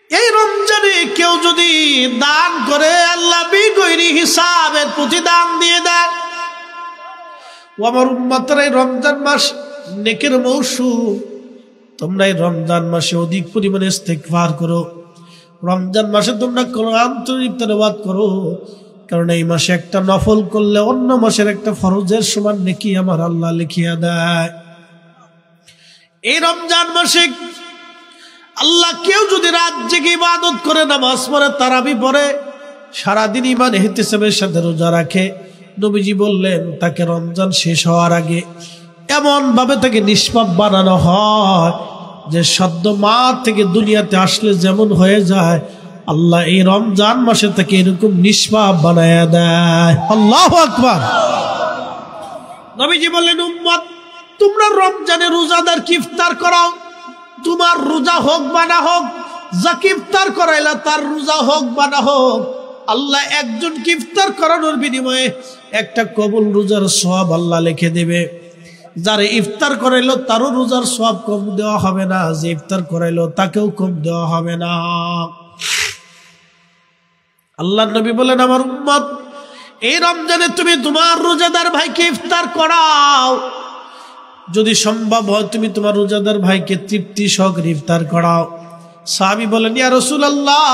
এই রমজানে কেউ যদি দান করে আল্লাহ বিগৈরি হিসাবের প্রতিদান দিয়ে দেয়। ও আমার উম্মতরা, এই রমজান মাস নেকের মৌসুম, তোমরা এই রমজান মাসে অধিক পরিমাণে ইস্তেগফার করো। রমজান মাসে তোমরা কোরআন তেলাওয়াত করো, কারণ এই মাসে একটা নফল করলে অন্য মাসের একটা ফরজের সমান নেকি আমার আল্লাহ লিখিয়া দেয়। এই রমজান মাসে আল্লাহ কেউ যদি রাত জেগে ইবাদত করে, নামাজ পড়ে, তারাবি পড়ে, সারাদিন ঈমান ইহতিসাবের সাথে রোজা রাখে, নবীজি বললেন তাকে রমজান শেষ হওয়ার আগে এমন ভাবে তাকে নিষ্পাপ বানানো হয় যে সদ্য মা থেকে দুনিয়াতে আসলে যেমন হয়ে যায়, আল্লাহ এই রমজান মাসে তাকে এরকম নিষ্পাপ বানায়া দেয়। আল্লাহু আকবার। নবীজি বললেন, উম্মত তোমরা রমজানে রোজাদারকে ইফতার করাও, তোমার রোজা হোক বা না হোক, যাকে ইফতার করাইলা তার রোজা হোক বা না হোক, আল্লাহ একজনকে ইফতার করানোর বিনিময়ে একটা কবুল রোজার সওয়াব আল্লাহ লিখে দেবে। যারে ইফতার করাইলো তারও রোজার সওয়াব কম দেওয়া হবে না, যে ইফতার করাইলো তাকেও কম দেওয়া হবে না। আল্লাহর নবী বলেন, আমার উম্মত এই রমজানে তুমি তোমার রোজাদার ভাইকে ইফতার করাও, যদি সম্ভব হয় তুমি তোমার রোজাদার ভাইকে তৃপ্তি সহকারে ইফতার করাও। সাহাবী বলেন, ইয়া রাসূলুল্লাহ,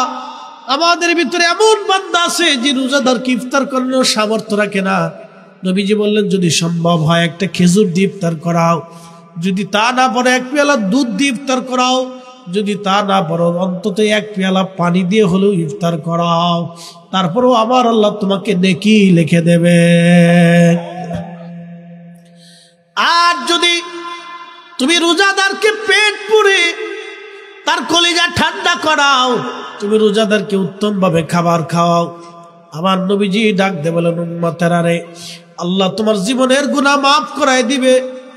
আমাদের ভিতরে এমন বান্দা আছে যে রোজাদারকে ইফতার করানোর সামর্থ্য রাখে না। নবীজি বললেন, যদি সম্ভব হয় একটা খেজুর দিয়ে ইফতার করাও, যদি তা না পারো এক পেয়ালা দুধ দিয়ে ইফতার করাও, যদি তা না পারো অন্তত এক পেয়ালা পানি দিয়ে হলেও ইফতার করাও, তারপরেও আমার আল্লাহ তোমাকে নেকি লিখে দেবে। আর যদি তুমি রোজাদারকে পেট পুরে তার কলিজা ঠান্ডা করাও, তুমি রোজাদারকে উত্তম ভাবে খাবার খাওয়াও, আমার নবীজি ডাক দে বলেন, উম্মতেরা রে, আল্লাহ তোমার জীবনের গুনাহ মাফ করায় দিবে,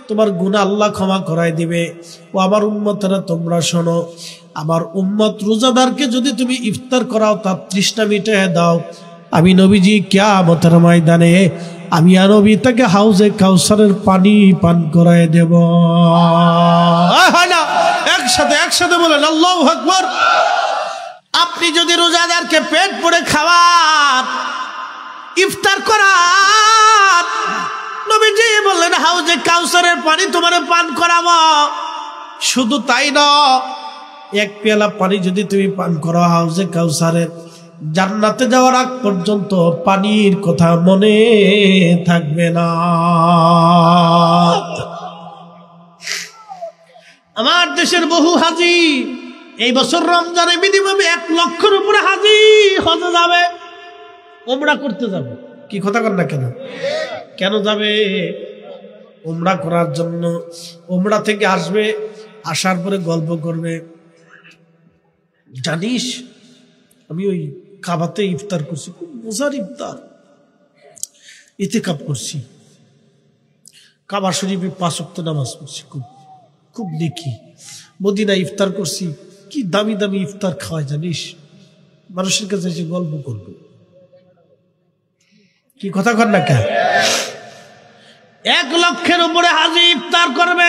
তোমার গুনাহ আল্লাহ ক্ষমা করায় দিবে। ও আমার উম্মতেরা, তোমরা শোনো, আমার উম্মত রোজাদারকে যদি তুমি ইফতার করাও, তার তৃষ্ণা মিটিয়ে দাও, আমি নবীজি কিয়ামতের ময়দানে আমি আর নবী তাকে হাউজে কাউসারের পানি পান করায় দেব। একসাথে বলেন আল্লাহু আকবার। আপনি যদি রোজাদারকে পেট ভরে খাওয়ান, ইফতার করান, নবীজি বললেন হাউজে কাউসারের পানি তোমারে পান করাবো। শুধু তাই না, এক পেয়ালা পানি যদি তুমি পান করো হাউজে কাউসারের, জান্নাতে যাওয়ার আগ পর্যন্ত পানির কথা মনে থাকবে না। আমার দেশের বহু হাজি এই বছর রমজানে মিনিমাম 1 লক্ষের উপরে হাজি হজে যাবে, উমরা করতে যাবে। কি কথা কর না কেন? কেন যাবে? উমরা করার জন্য। উমরা থেকে আসবে, আসার পরে গল্প করবে, জানিস আমি ওই কাবাতে ইফতার করছি, খুব মজার ইফতার, ইতিকাফ করছি, কাবা শরীফে 5 ওয়াক্ত নামাজ পড়ছি, খুব দেখি, মদিনায় ইফতার করছি, কি দামি দামি ইফতার খাওয়ায় জানিস, মানুষের কাছে এসে গল্প করবে। কি কথা কর না কেন? 1 লক্ষের উপরে হাজি ইফতার করবে,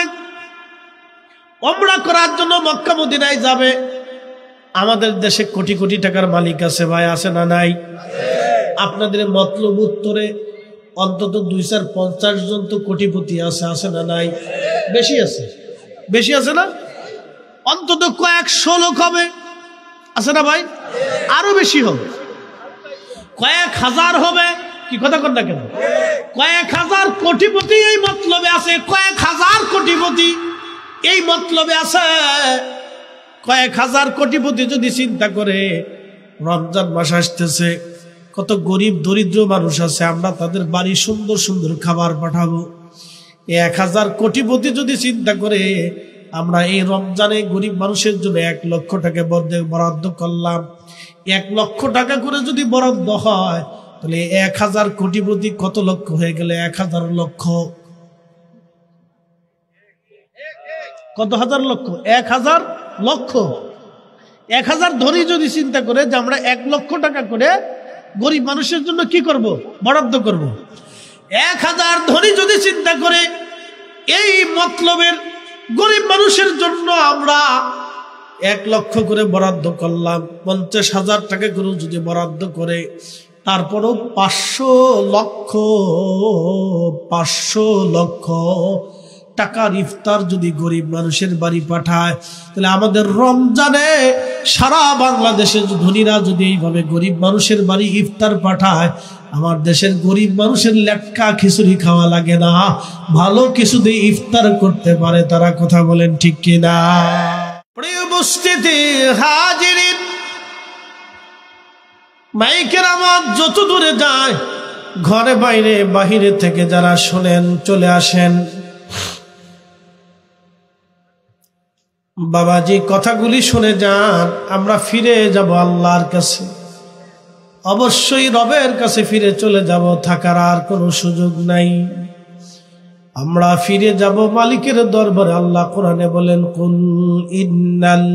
উমরা করার জন্য মক্কা মদিনায় যাবে। আমাদের দেশে কোটি কোটি টাকার মালিক আছে ভাই, আছে না নাই? আপনাদের মতলব উত্তরে অন্তত 250 জন তো কোটিপতি আছে, আছে না নাই? বেশি আছে না? অন্তত কয়েকশো লোক হবে, আছে না ভাই? আরো বেশি হবে, কয়েক হাজার হবে। কি কথা কর না কেন? কয়েক হাজার কোটিপতি এই মতলবে আছে, কয়েক হাজার কোটিপতি এই মতলবে আছে। কয়েক হাজার কোটিপতি যদি চিন্তা করে রমজান মাস আসতেছে, কত গরিব দরিদ্র মানুষ আছে, আমরা তাদের বাড়ি সুন্দর সুন্দর খাবার পাঠাবো। 1000 কোটিপতি যদি চিন্তা করে আমরা এই রমজানে গরিব মানুষের জন্য 1 লক্ষ টাকা বরাদ্দ করলাম, 1 লক্ষ টাকা করে যদি বরাদ্দ হয়, তাহলে 1000 কোটিপতি কত লক্ষ হয়ে গেলে 1000 লক্ষ, কত হাজার লক্ষ? 1000 লক্ষ। 1000 ধনী যদি চিন্তা করে যে আমরা 1 লক্ষ টাকা করে গরিব মানুষের জন্য কি করব? বরাদ্দ করব। 1000 ধনী যদি চিন্তা করে এই মতলবের গরিব মানুষের জন্য আমরা 1 লক্ষ করে বরাদ্দ করলাম, 50,000 টাকা করে যদি বরাদ্দ করে, তারপরও 500 লক্ষ টাকার ইফতার যদি গরিব মানুষের বাড়ি পাঠায়, তাহলে আমাদের রমজানে সারা বাংলাদেশের ধনীরা যদি এইভাবে গরিব মানুষের বাড়ি ইফতার পাঠায়, আমার দেশের গরিব মানুষের লেটকা খিচুড়ি খাওয়া লাগে না, ভালো কিছু দিয়ে ইফতার করতে পারে তারা। কথা বলেন ঠিক কিনা? প্রিয় উপস্থিতি হাজিরিন, মাইকের আওয়াজ যত দূরে যায়, ঘরে বাইরে বাহিরে থেকে যারা শোনেন চলে আসেন। বাবাজি কথাগুলি শুনে যান, আমরা ফিরে যাব আল্লাহর কাছে, অবশ্যই রবের কাছে ফিরে চলে যাব, থাকার আর কোনো সুযোগ নাই। আমরা ফিরে যাব মালিকের দরবারে। আল্লাহ কোরআনে বলেন, কুল ইন্নাল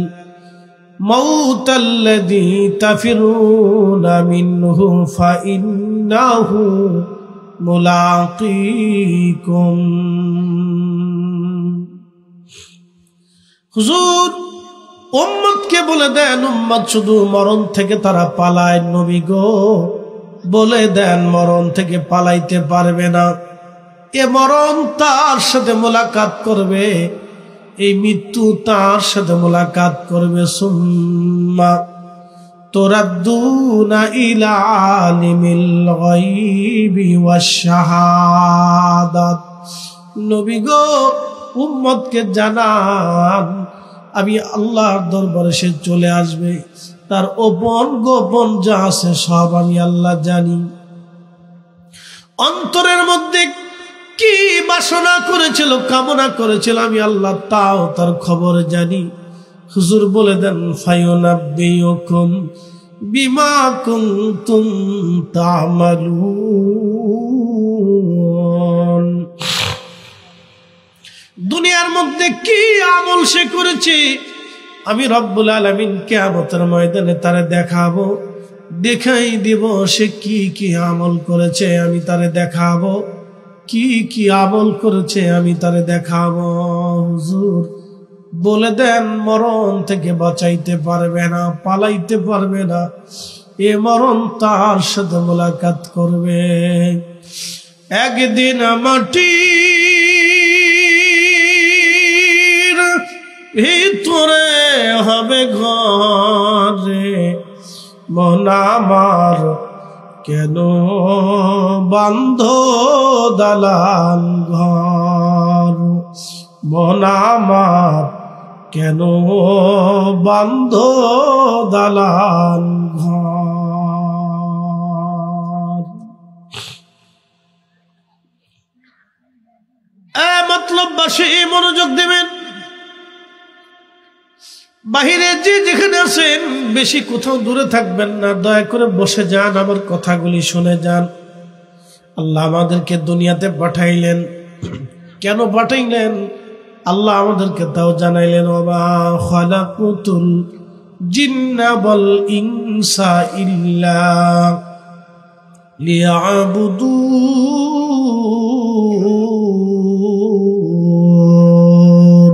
মাউতাল্লাযী তাফিরুনা মিনহু ফাইন্নাহু মুলাকীকুম। হুজুর উম্মতকে বলে দেন, উম্মত শুধু মরণ থেকে তারা পালায়। নবী গো বলে দেন, মরণ থেকে পালাইতে পারবে না, এ মরণ তার সাথে মোলাকাত করবে, এই মৃত্যু তার সাথে মোলাকাত করবে। সুম্মা তুরাদ্দুনা ইলা আলিমিল গায়বি ওয়াশ শাহাদাত। নবী গো উম্মতকে জানান, আমি আল্লাহর দরবারে সে চলে আসবে, তার গোপন গোপন যা আছে সব আমি আল্লাহ জানি। অন্তরের মধ্যে কি বাসনা করেছিল, কামনা করেছিল, আমি আল্লাহ তাও তার খবর জানি। হুজুর বলে দেন, ফায়ুনাব্বিউকুম বিমা কুনতুম তা'মালুন। দুনিয়ার মধ্যে কি আমল সে করেছে, আমি রব্বুল আলামিন কিয়ামতের ময়দানে তারে দেখাবো, দেখাই দিব সে কি কি আমল করেছে, আমি তারে দেখাবো কি কি আমল করেছে, আমি তারে দেখাবো। হুজুর বলে দেন, মরণ থেকে বাঁচাইতে পারবে না, পালাইতে পারবে না, এ মরণ তার সাথে মোলাকাত করবে। একদিন মাটি ভিতরে হবে ঘরে, মন আমার কেন বান্ধ দালান ঘর, মন আমার কেন বান্ধ দালান ঘর। মতলব বাসে মনোযোগ দেবেন। বাহিরে যে যেখানে আছেন বেশি কোথাও দূরে থাকবেন না, দয়া করে বসে যান, আমার কথাগুলি শুনে যান। আল্লাহ আমাদেরকে দুনিয়াতে পাঠাইলেন, কেন পাঠাইলেন আল্লাহ আমাদেরকে তাও জানাইলেন। ওয়া খালাকুতুল জিন্না ওয়াল ইনসা ইল্লা লিয়াবুদুন।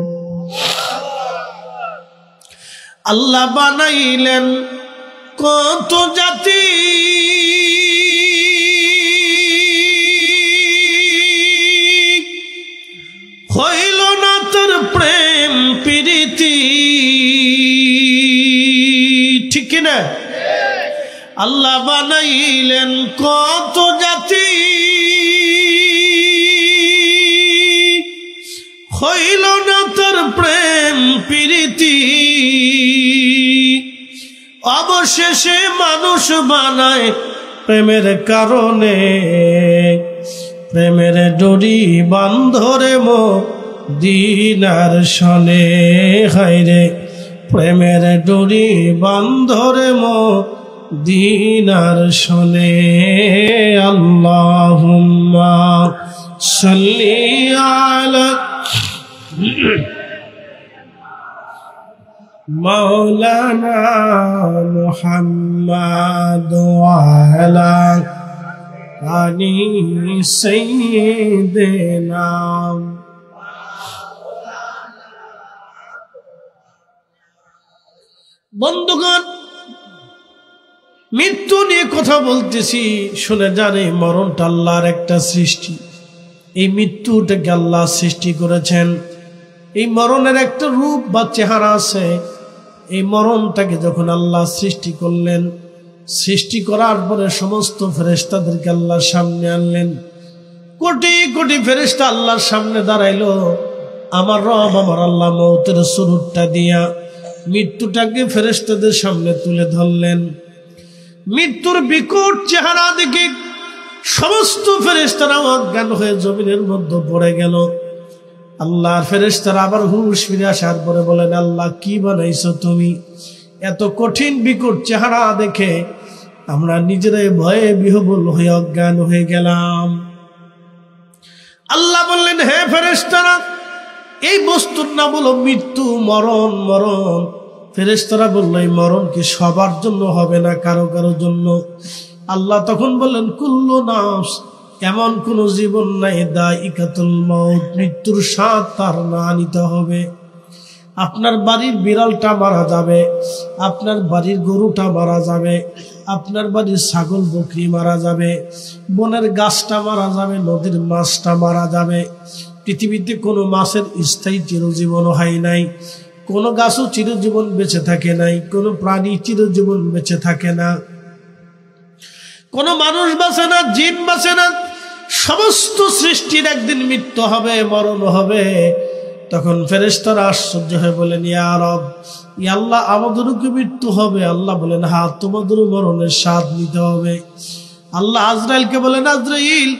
আল্লাহ বানাইলেন কত জাতি, হইল না তোর প্রেম প্রীতি, ঠিক না? আল্লাহ বানাইলেন কত জাতি, হইল না তোর প্রেম প্রীতি, অবশেষে মানুষ বানায় প্রেমের কারণে, প্রেমের ডোরি বান্ধরে মদিনার শনে, হায়রে প্রেমের ডোরি বান্ধরে মদিনার শনে। আল্লাহুম্মা সাল্লি আলা মাওলানা মুহাম্মাদ ওয়া আলা আলি সাইয়্যিদিনা। বন্ধুগণ, মৃত্যু নিয়ে কথা বলতেছি, শুনে জানে মরণটা আল্লাহর একটা সৃষ্টি। এই মৃত্যুটাকে আল্লাহ সৃষ্টি করেছেন। এই মরণের একটা রূপ বা চেহারা আছে। এই মরণটাকে যখন আল্লাহ সৃষ্টি করলেন, সৃষ্টি করার পরে সমস্ত ফেরেশতাদেরকে আল্লাহর সামনে আনলেন। কোটি কোটি ফেরেশতা আল্লাহর সামনে দাঁড়াইলো। আমার রব, আমার আল্লাহ মৌতের সুরুটটা দিয়া মৃত্যুটাকে ফেরেশতাদের সামনে তুলে ধরলেন। মৃত্যুর বিকট চেহারা দেখে সমস্ত ফেরেশতারা অজ্ঞান হয়ে জমিনের মধ্যে পড়ে গেল। আল্লাহর ফেরেশতারা আবার হুঁশ ফিরে আসার পরে বলেন, আল্লাহ কি বানাইছো তুমি? এত কঠিন বিকট চেহারা দেখে আমরা নিজেরাই ভয়ে বিহ্বল হয়ে অজ্ঞান হয়ে গেলাম। আল্লাহ বললেন, হে ফেরেশতারা, এই বস্তুর নাম হলো মৃত্যু, মরণ। মরণ। ফেরেশতারা বলল, এই মরণ কি সবার জন্য হবে না, কারো কারো জন্য? আল্লাহ তখন বললেন, কুল্লু নাফস, এমন কোন জীবন নাই দাইকাতুল মউত, মৃত্যুর স্বাদ তার না নিতে হবে। আপনার বাড়ির বিড়ালটা মারা যাবে, আপনার বাড়ির গরুটা মারা যাবে, আপনার বাড়ির ছাগল বকরি মারা যাবে, বনের গাছটা মারা যাবে, নদীর মাছটা মারা যাবে। পৃথিবীতে কোনো মাছের স্থায়ী চিরজীবন হয় নাই, কোনো গাছও চিরজীবন বেঁচে থাকে নাই, কোনো প্রাণী চিরজীবন বেঁচে থাকে না, কোনো মানুষ বাঁচে না, জিন বাঁচে না। সমস্ত সৃষ্টির একদিন মৃত্যু হবে, মরণ হবে। তখন ফেরেশতারা আশ্চর্য হয়ে বলেন, ইয়া রব, ইয়া আল্লাহ, আমাদেরও কি মৃত্যু হবে? আল্লাহ বলেন, হ্যাঁ, তোমাদেরও মরণের স্বাদ নিতে হবে। আল্লাহ আজরাইলকে বলেন, আজরাইল,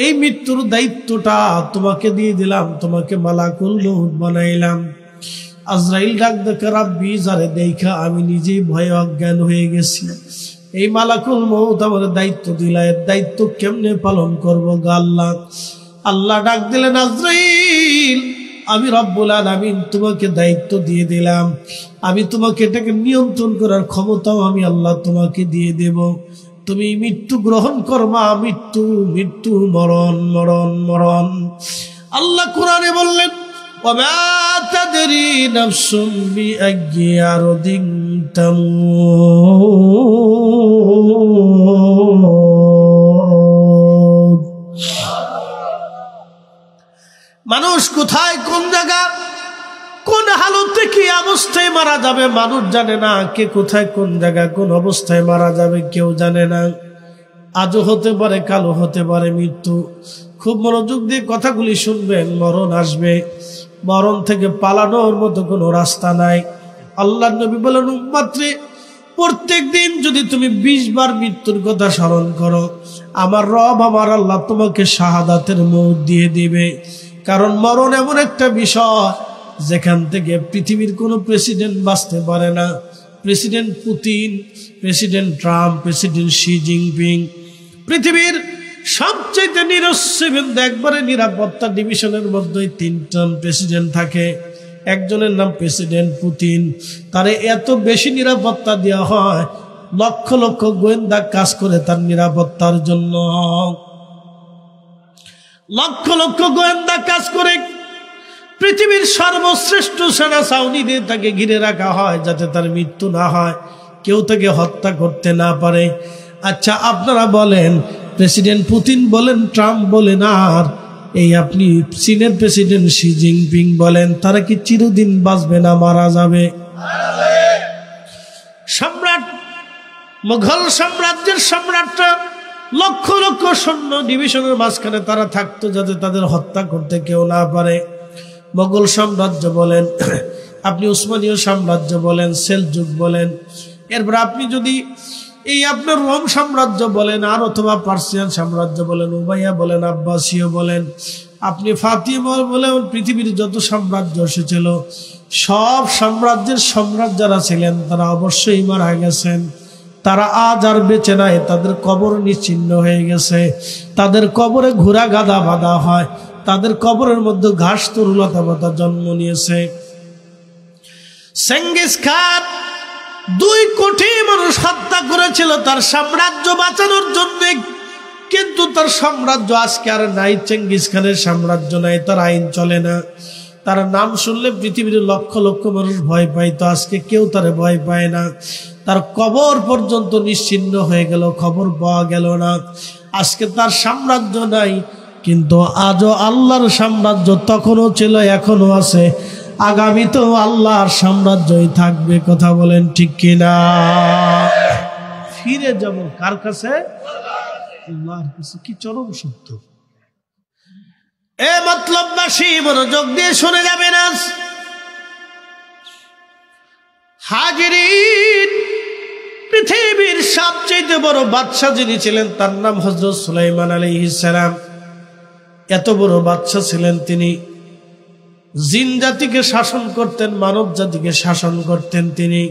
এই মৃত্যুর দায়িত্বটা তোমাকে দিয়ে দিলাম, তোমাকে মালাকুল মউত বানাইলাম। আজরাইল ডাক দেখে, রাব্বি, যারে দেখা আমি নিজেই ভয়ে অজ্ঞান হয়ে গেছি, এই মালাকুল মউত আমার দায়িত্ব দিলা, এর দায়িত্ব কেমনে পালন করবো গো আল্লাহ? আল্লাহ ডাক দিলেন, আজরাইল, আমি রব্বুল আলামিন তোমাকে দায়িত্ব দিয়ে দিলাম, আমি তোমাকে এটাকে নিয়ন্ত্রণ করার ক্ষমতাও আমি আল্লাহ তোমাকে দিয়ে দেব। তুমি মৃত্যু গ্রহণ করবা, মৃত্যু, মৃত্যু, মরণ, মরণ, মরণ। আল্লাহ কোরআনে বললেন, ওয়া তাদরি নাফসুম বিআইয়ি আরদিন তামুত। মানুষ কোথায়, কোন জায়গা, কোন হালতে কি অবস্থায় মারা যাবে মানুষ জানে না। কে কোথায়, কোন জায়গা, কোন অবস্থায় মারা যাবে কেউ জানে না। আজও হতে পারে, কালও হতে পারে মৃত্যু। খুব মনোযোগ দিয়ে কথাগুলি শুনবেন। মরণ আসবে, মরণ থেকে পালানোর মতো কোনো রাস্তা নাই। আল্লাহ নবী বলেন, উম্মতরে, প্রত্যেক দিন যদি তুমি 20 বার মৃত্যুর কথা স্মরণ করো, আমার রব, আমার আল্লাহ তোমাকে শাহাদাতের মউত দিয়ে দিবে। কারণ মরণ এমন একটা বিষয় যেখান থেকে পৃথিবীর কোনো প্রেসিডেন্ট বাঁচতে পারে না। President Putin, president Trump, president Xi Jinping, পৃথিবীর সবচেয়ে নিরস্ত্রীবৃন্দ, একবারে নিরাপত্তা ডিভিশনের মধ্যে 3জন প্রেসিডেন্ট থাকে। একজনের নাম প্রেসিডেন্ট পুতিন। তারে এত বেশি নিরাপত্তা দেওয়া হয়, লক্ষ লক্ষ গোয়েন্দা কাজ করে তার নিরাপত্তার জন্য। লক্ষ লক্ষ গোয়েন্দা কাজ করে পৃথিবীর সর্বশ্রেষ্ঠ সেনা ছাউনি দিয়ে তাকে ঘিরে রাখা হয়, যাতে তার মৃত্যু না হয়, কেউ তাকে হত্যা করতে না পারে। আচ্ছা, আপনারা বলেন, প্রেসিডেন্ট পুতিন বলেন, ট্রাম্প বলেন, আর এই আপনি চীনের প্রেসিডেন্ট শি জিনপিং বলেন, তারা কি চিরদিন বাঁচবে না, মারা যাবে? সম্রাট, মুঘল সাম্রাজ্যের সম্রাটরা লক্ষ লক্ষ সৈন্য ডিভিশনের মাঝখানে তারা থাকতো, যাতে তাদের হত্যা করতে কেউ না পারে। মোগল সাম্রাজ্য বলেন, আপনি উসমানীয় সাম্রাজ্য বলেন, সেলজুক বলেন, এরপর আপনি যদি এই আপনার রোম সাম্রাজ্য বলেন, আর অথবা পার্সিয়ান সাম্রাজ্য বলেন, উমাইয়া বলেন, আব্বাসীয় বলেন, আপনি ফাতিমা বলেন, পৃথিবীর যত সাম্রাজ্য এসেছিল, সব সাম্রাজ্যের সম্রাট যারা ছিলেন তারা অবশ্যই মারা গেছেন। তারা আজ আর বেঁচে নাই, তাদের কবর নিশ্চিহ্ন হয়ে গেছে। তাদের কবরে ঘোড়া গাদা বাঁধা হয়, তাদের কবরের মধ্যে ঘাস তরুলতা পাতা জন্ম নিয়েছে। চেঙ্গিস খান 2 কোটি মানুষ হত্যা করেছিল তার সাম্রাজ্য বাঁচানোর জন্য, কিন্তু তার সাম্রাজ্য আজকে আর নাই। চেঙ্গিস খানের সাম্রাজ্য নাই, তার আইন চলে না। তার নাম শুনলে পৃথিবীর লক্ষ লক্ষ মানুষ ভয় পাইতো, আজকে কেউ তারে ভয় পায় না। তার কবর পর্যন্ত নিশ্চিহ্ন হয়ে গেল, খবর পাওয়া গেল না। আজকে তার সাম্রাজ্য নাই, কিন্তু আজও আল্লাহর সাম্রাজ্য তখনও ছিল, এখনো আছে, আগামীতেও আল্লাহর সাম্রাজ্যই থাকবে। কথা বলেন ঠিক কিনা? ফিরে যাব কার কাছে? আল্লাহর কাছে। কি চরম সত্য! এ মতলববাসী মনোযোগ দিয়ে শুনে যাবেন। আজ হাজিরিন, পৃথিবীর সবচেয়ে বড় বাদশা যিনি ছিলেন তার নাম হযরত সুলাইমান আলাইহিস সালাম। এত বড় বাদশা ছিলেন তিনি, জিন জাতিকে শাসন করতেন, মানব জাতিকে শাসন করতেন তিনি।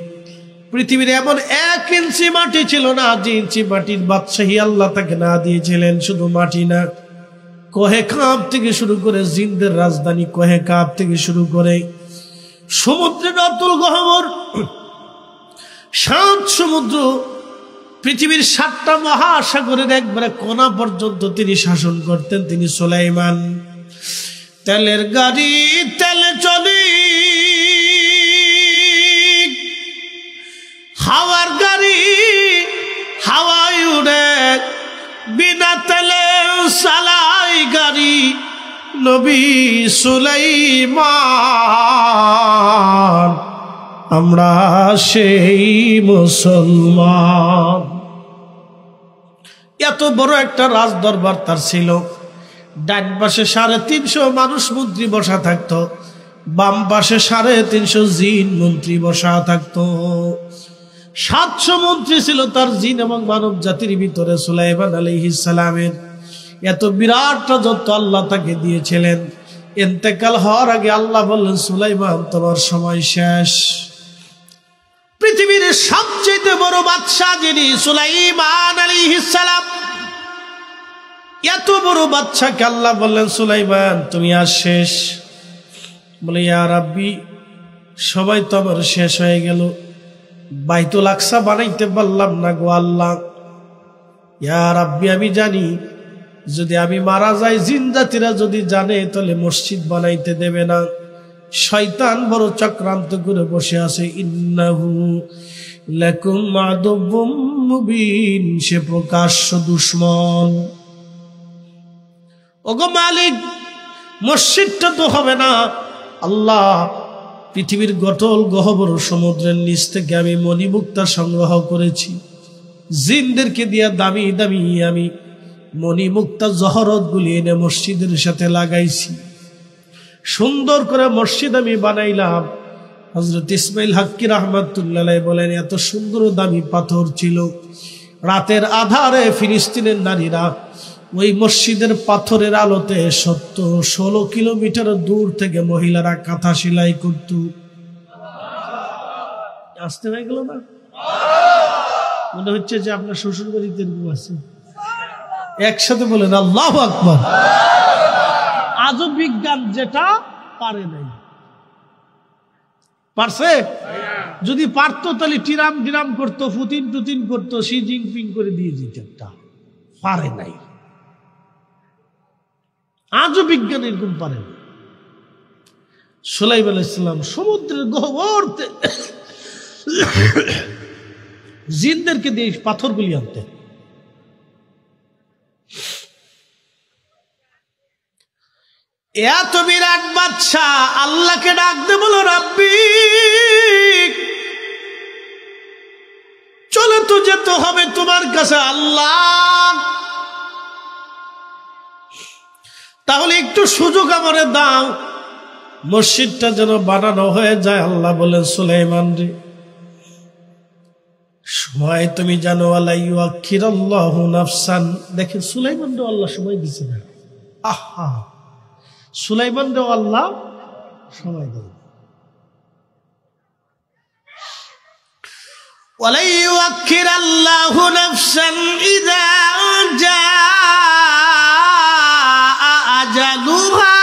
পৃথিবীর এমন 1 ইঞ্চি মাটি ছিল না, 2 ইঞ্চি মাটির বাদশাহী আল্লাহ তাকে না দিয়েছিলেন। শুধু মাটি না, কোহে কাব থেকে শুরু করে, জিনদের রাজধানী কোহে কাব থেকে শুরু করে সমুদ্রের অতুল গহ্বর, 7 সমুদ্র, পৃথিবীর 7টা মহাসাগরের একবারে কোনা পর্যন্ত তিনি শাসন করতেন। তিনি সুলাইমান। তেলের গাড়ি তেলে চলি, হাওয়ার গাড়ি হাওয়ায় উড়ে, বিনা তেলে চালাই গাড়ি নবী সুলাইমান। আমরা সেই মুসলমান। এত বড় একটা রাজ দরবার তার ছিল। ডান পাশে 350 মানুষ মন্ত্রী বসা থাকতো, বাম পাশে 350 জিন মন্ত্রী বসা থাকতো। 700 মন্ত্রী ছিল তার, জিন এবং মানব জাতির ভিতরে। সুলাইমান আলাইহিস সালামের এত বিরাট রাজত্ব আল্লাহ তাকে দিয়েছিলেন। ইন্তেকাল হওয়ার আগে আল্লাহ বললেন, সুলাইমান তোমার সময় শেষ। পৃথিবীর সবচেয়ে বড় বাদশা যিনি সুলাইমান আলাইহিস সালাম, এত বড় বাদশাকে আল্লাহ বললেন, সুলাইমান তুমি আর শেষ। বলে, ইয়া রাব্বি, সবাই তো আমার শেষ হয়ে গেল, বাইতুল আকসা বানাইতে পারলাম না গো আল্লাহ। ইয়া রাব্বি, আমি জানি যদি আমি মারা যাই, জিন জাতিরা যদি জানে তাহলে মসজিদ বানাইতে দেবে না। শয়তান বড় চক্রান্ত করে বসে আছে। ইন্নাহু লাকুম আদুব্বুম মুবিন, সে প্রকাশ্য দুশমন। ওগো মালিক, মসজিদটা তো হবে না। আল্লাহ, পৃথিবীর গটল গহ্বর সমুদ্রের নিচ থেকে আমি মণিমুক্তা সংগ্রহ করেছি, জিনদেরকে দিয়া দামি দামি আমি মণিমুক্তা জহরত গুলি এনে মসজিদের সাথে লাগাইছি। সুন্দর করে মসজিদ আমি বানাইলাম। হযরত ইসমাইল হাক্কি রাহমাতুল্লাহ আলাইহি বলেন, এত সুন্দর দামি পাথর ছিল। রাতের আধারে ফিলিস্তিনের নারীরা ওই মসজিদের পাথরের আলোতে 16 কিলোমিটার দূর থেকে মহিলারা কাঁথা সেলাই করত। আসতে হয়ে গেল না? মনে হচ্ছে যে আপনার শ্বশুর বাড়িতে আছে। একসাথে বলেন আল্লাহু আকবার। আজও বিজ্ঞান যেটা পারে নাই, পারছে? যদি পারতো তাহলে টিরাম ডিরাম করতো, ফুতিন টুতিন করতো, শি জিনপিং করে দিয়ে দিত। একটা পারে নাই, আজও বিজ্ঞান এরকম পারে না। সুলাইমান আলাইহিস সালাম সমুদ্রের গহ্বর জিনদেরকে দিয়ে পাথরগুলি আনতেন। এত বিরাট বাদশা আল্লাহকে ডাক দে, বলো রাব্বি চলে তো যেতে হবে তোমার কাছে আল্লাহ, তাহলে একটু সুযোগ আমারে দাও, মসজিদটা যেন বানানো হয়ে যায়। আল্লাহ বলেন, সুলাইমান রে, সময় তুমি জানো, আলা ইউআখিরাল্লাহু নাফসান। দেখেন সুলাইমান রে আল্লাহ সময় দিছে না। আহা, সুলাইমান রে আল্লাহ সময় দেয়। ওয়ালা ইউআখিরাল্লাহু নাফসান ইযা জাআ আজালুহা।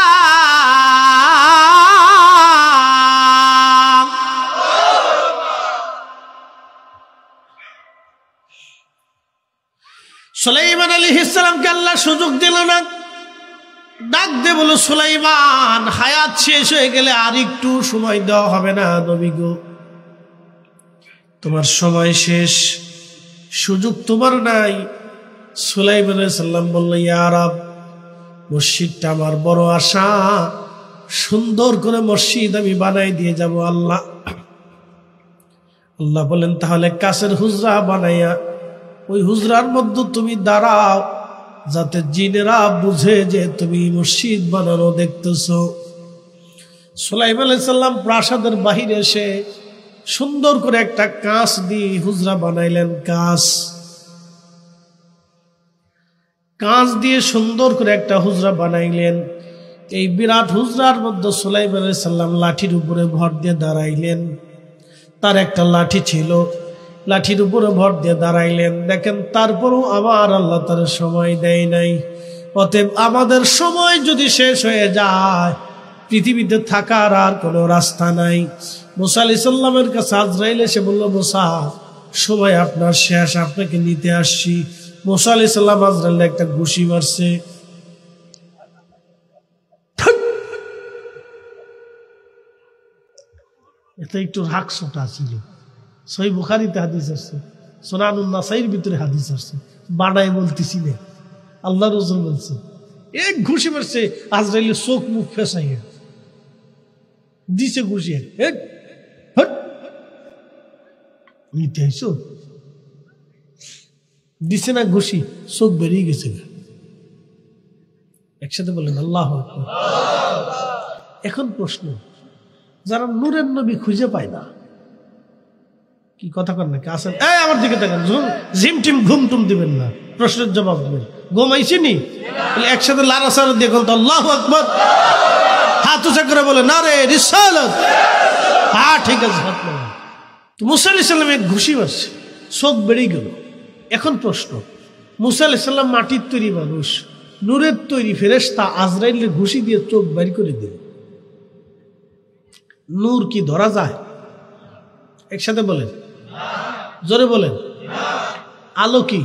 সুলাইমান আলাইহিস সালামকে আল্লাহ সুযোগ দিল না। ডাক দে বলো, সুলাইমান, হায়াত শেষ হয়ে গেলে আর একটু সময় দেওয়া হবে না নবী গো? তোমার সময় শেষ, সুযোগ তোমার নাই। সুলাইমান আলাইহিস সালাম বলল, ইয়া রব, মসজিদটা আমার বড় আশা, সুন্দর করে মসজিদ আমি বানাই দিয়ে যাব আল্লাহ। আল্লাহ বলেন, তাহলে কাছের হুজরা বানাইয়া ওই হুজরার মধ্যে তুমি দাঁড়াও, যাতে জিনেরা বুঝে যে তুমি মসজিদ বানানো দেখতেছো। সুলাইমান আলাইহিস সালাম প্রাসাদের বাহিরে এসে সুন্দর করে একটা কাঁচ দিয়ে হুজরা বানাইলেন। কাঁচ দিয়ে সুন্দর করে একটা হুজরা বানাইলেন। এই বিরাট হুজরার মধ্যে সুলাইমান আলাইহিস সালাম লাঠির উপরে ভর দিয়ে দাঁড়াইলেন। তার একটা লাঠি ছিল, লাঠির উপরে ভর দিয়ে দাঁড়াইলেন। দেখেন, তারপরও আমার আল্লাহ তার সময় দেয় নাই। অতএব আমাদের সময় যদি শেষ হয়ে যায়, পৃথিবীতে থাকার আর কোনো রাস্তা নাই। মুসা আলাইহিস সালামের কাছে আজরাইল এসে বলল, মুসা, সময় আপনার শেষ, আপনাকে নিতে আসছি। মুসা আলাইহিস সালাম আজরাইল একটা ঘুষি মারছে। এটা একটু রাগ সোটা ছিল। সহিহ বুখারীতে হাদিস আছে, সুনানুন নাসাইর ভিতরে হাদিস আছে, বানায় বলতেছি না, আল্লাহ রাসূল বলছে। এক ঘুষি মারছে, আজরাইলের চোখ মুখ ফেসাইয়া দিছে ঘুষি। নিতে আইছো, দিছে না ঘুষি, চোখ বেরিয়ে গেছে। একসাথে বলেন আল্লাহু আকবার। এখন প্রশ্ন, যারা নূরের নবী খুঁজে পায় না, কি কথা কর নাকি আসেন, এই আমার দিকে দেখেন, ঝিম টিম ঘুম টুম দিবেন না, প্রশ্নের জবাব দিবেন। ঘুমাইছি নি? একসাথে লাড়াচাড়া দিয়ে বলতো আল্লাহু আকবার, হাত উঁচা করে বলে না রে রিসালাত। হ্যাঁ ঠিক আছে। মুসা আলাইহিস সালাম এক ঘুষি মারছে, চোখ বেরিয়ে গেল। এখন প্রশ্ন, মুসা আলাইহিস সালাম মাটির তৈরি মানুষ, নূরের তৈরি ফেরেশতা আজরাইলের ঘুষি দিয়ে চোখ বের করে দিল। নূর কি ধরা যায়? একসাথে বলেন, জোরে বলেন। আলো কি?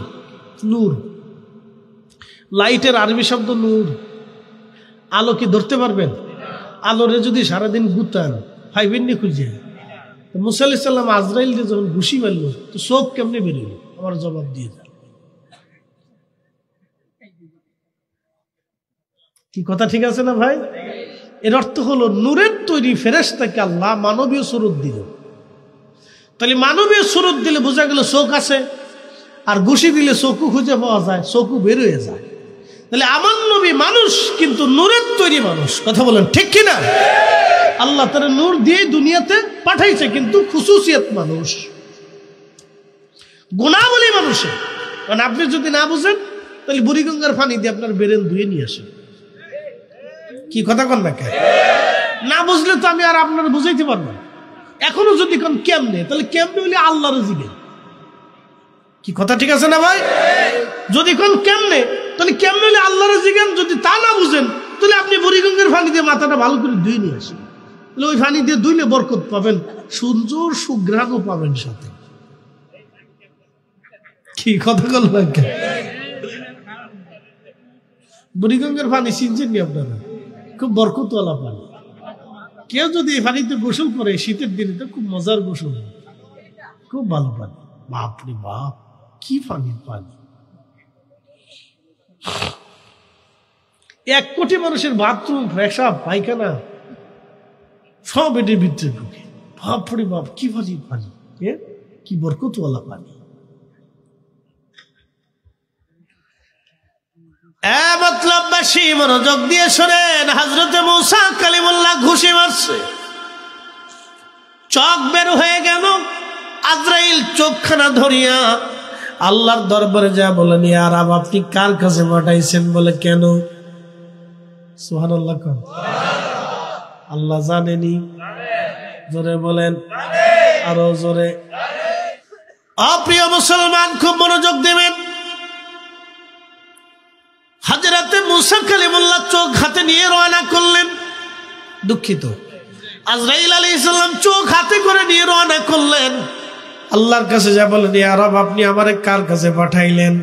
নূর। লাইটের আরবি শব্দ নূর। আলো কি ধরতে পারবেন? আলোরে যদি সারাদিন গুতান ফাইবেননি খুঁজে। মুসা আলাইহিস সালাম আজরাইল যখন ঘুষি মারল, তো চোখ কেমনে বেরিয়ে? আমার জবাব দিয়ে যান। কি কথা ঠিক আছে না ভাই? এর অর্থ হলো নূরের তৈরি ফেরেশতাকে আল্লাহ মানবীয় সুরত দিল। তাহলে মানবীয় সুরত দিলে বোঝা গেল চোখ আছে, আর ঘুষি দিলে চোখু খুঁজে পাওয়া যায়, চোখু বের হয়ে যায়। তাহলে আমার নবী মানুষ, কিন্তু নূরের তৈরি মানুষ। কথা বলেন ঠিক কিনা? আল্লাহ তার নূর দিয়ে দুনিয়াতে পাঠাইছে, কিন্তু খুসুসিয়ত মানুষ, গুণাবলী মানুষের। কারণ আপনি যদি না বুঝেন, তাহলে বুড়িগঙ্গার পানি দিয়ে আপনার বেরেন ধুয়ে নিয়ে আসেন। কি কথা কন না? না বুঝলে তো আমি আর আপনার বুঝাইতে পারবো না। এখনো যদি কোন কেমনে, তাহলে কেমনে হইলে আল্লাহর জিজ্ঞেস। কি কথা ঠিক আছে না ভাই? যদি কোন কেমনে, তাহলে কেমনে হইলে আল্লাহর জিজ্ঞেস। যদি তা না বুঝেন, তাহলে আপনি বুড়িগঙ্গার পানি দিয়ে মাথাটা ভালো করে ধুয়ে নিয়ে আসেন। তাহলে ওই পানি দিয়ে ধুইলে বরকত পাবেন, সুন্দর সুঘ্রাণও পাবেন সাথে। কি কথা বল না? বুড়িগঙ্গার পানি চিনছেন নি আপনারা? খুব বরকতওয়ালা পানি। কেউ যদি এই পানিতে গোসল করে শীতের দিনে, তো খুব মজার গোসল, খুব ভালো পানি। বাপরে বাপ, কি পানির পানি! 1 কোটি মানুষের বাথরুম, পেশাব, পায়খানা সব এটির ভিতরে ঢুকে। বাপরে বাপ, কি পানির পানি! কি বরকতওয়ালা পানি! মতলববাসী মনোযোগ দিয়ে শোনেন। হযরতে মূসা কালিমুল্লাহ ঘুষি মারছে, চোখ বের হয়ে গেল। আজরাইল চোখখানা ধরিয়া আল্লাহর দরবারে যা বলেন, ইয়া রব, আপনি কার কাছে পাঠাইছেন? বলে কেন? সুবহানাল্লাহ। আল্লাহ জানেনি? জোরে বলেন, আরো জোরে। অপ্রিয় মুসলমান, খুব মনোযোগ দেবেন। হযরতে মূসা কালিমুল্লাহ চোখ হাতে নিয়ে রওনা করলেন। দুঃখিত, আজরাইল আলাইহিস সালাম চোখ হাতে করে নিয়ে রওনা করলেন। আল্লাহর কাছে যা বলেন, ইয়া রব, আপনি আমারে কার কাছে পাঠাইলেন?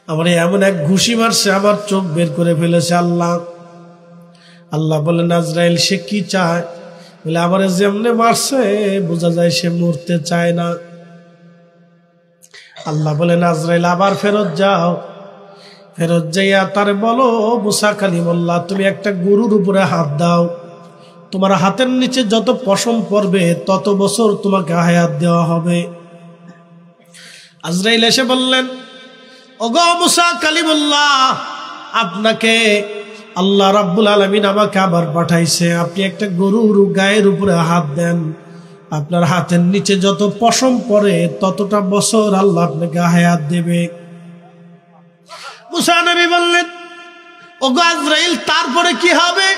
আমার এমন এক ঘুষি মারছে, আমার চোখ বের করে ফেলেছে। আল্লাহ আল্লাহ বলেন আজরাইল সে কি চায়? বলে আমার যেমনে মারছে বোঝা যায় সে মরতে চায় না। আল্লাহ বলেন আজরাইল আবার ফেরত যাও, ফেরত যাইয়া তারে বলো মুসা কালিমুল্লাহ তুমি একটা গরুর উপরে হাত দাও, তোমার হাতের নিচে যত পশম পড়বে তত বছর তোমাকে হায়াত দেওয়া হবে। আজরাইল এসে বললেন ওগো মুসা কালিমুল্লাহ, আপনাকে আল্লাহ রাব্বুল আলামিন আমাকে আবার পাঠাইছে, আপনি একটা গরুর গায়ের উপরে হাত দেন, আপনার হাতের নিচে যত পশম পড়ে ততটা বছর আল্লাহ আপনাকে হায়াত দেবে। মুসা নবী বললেন ওগো আজরাইল তারপরে কি হবে?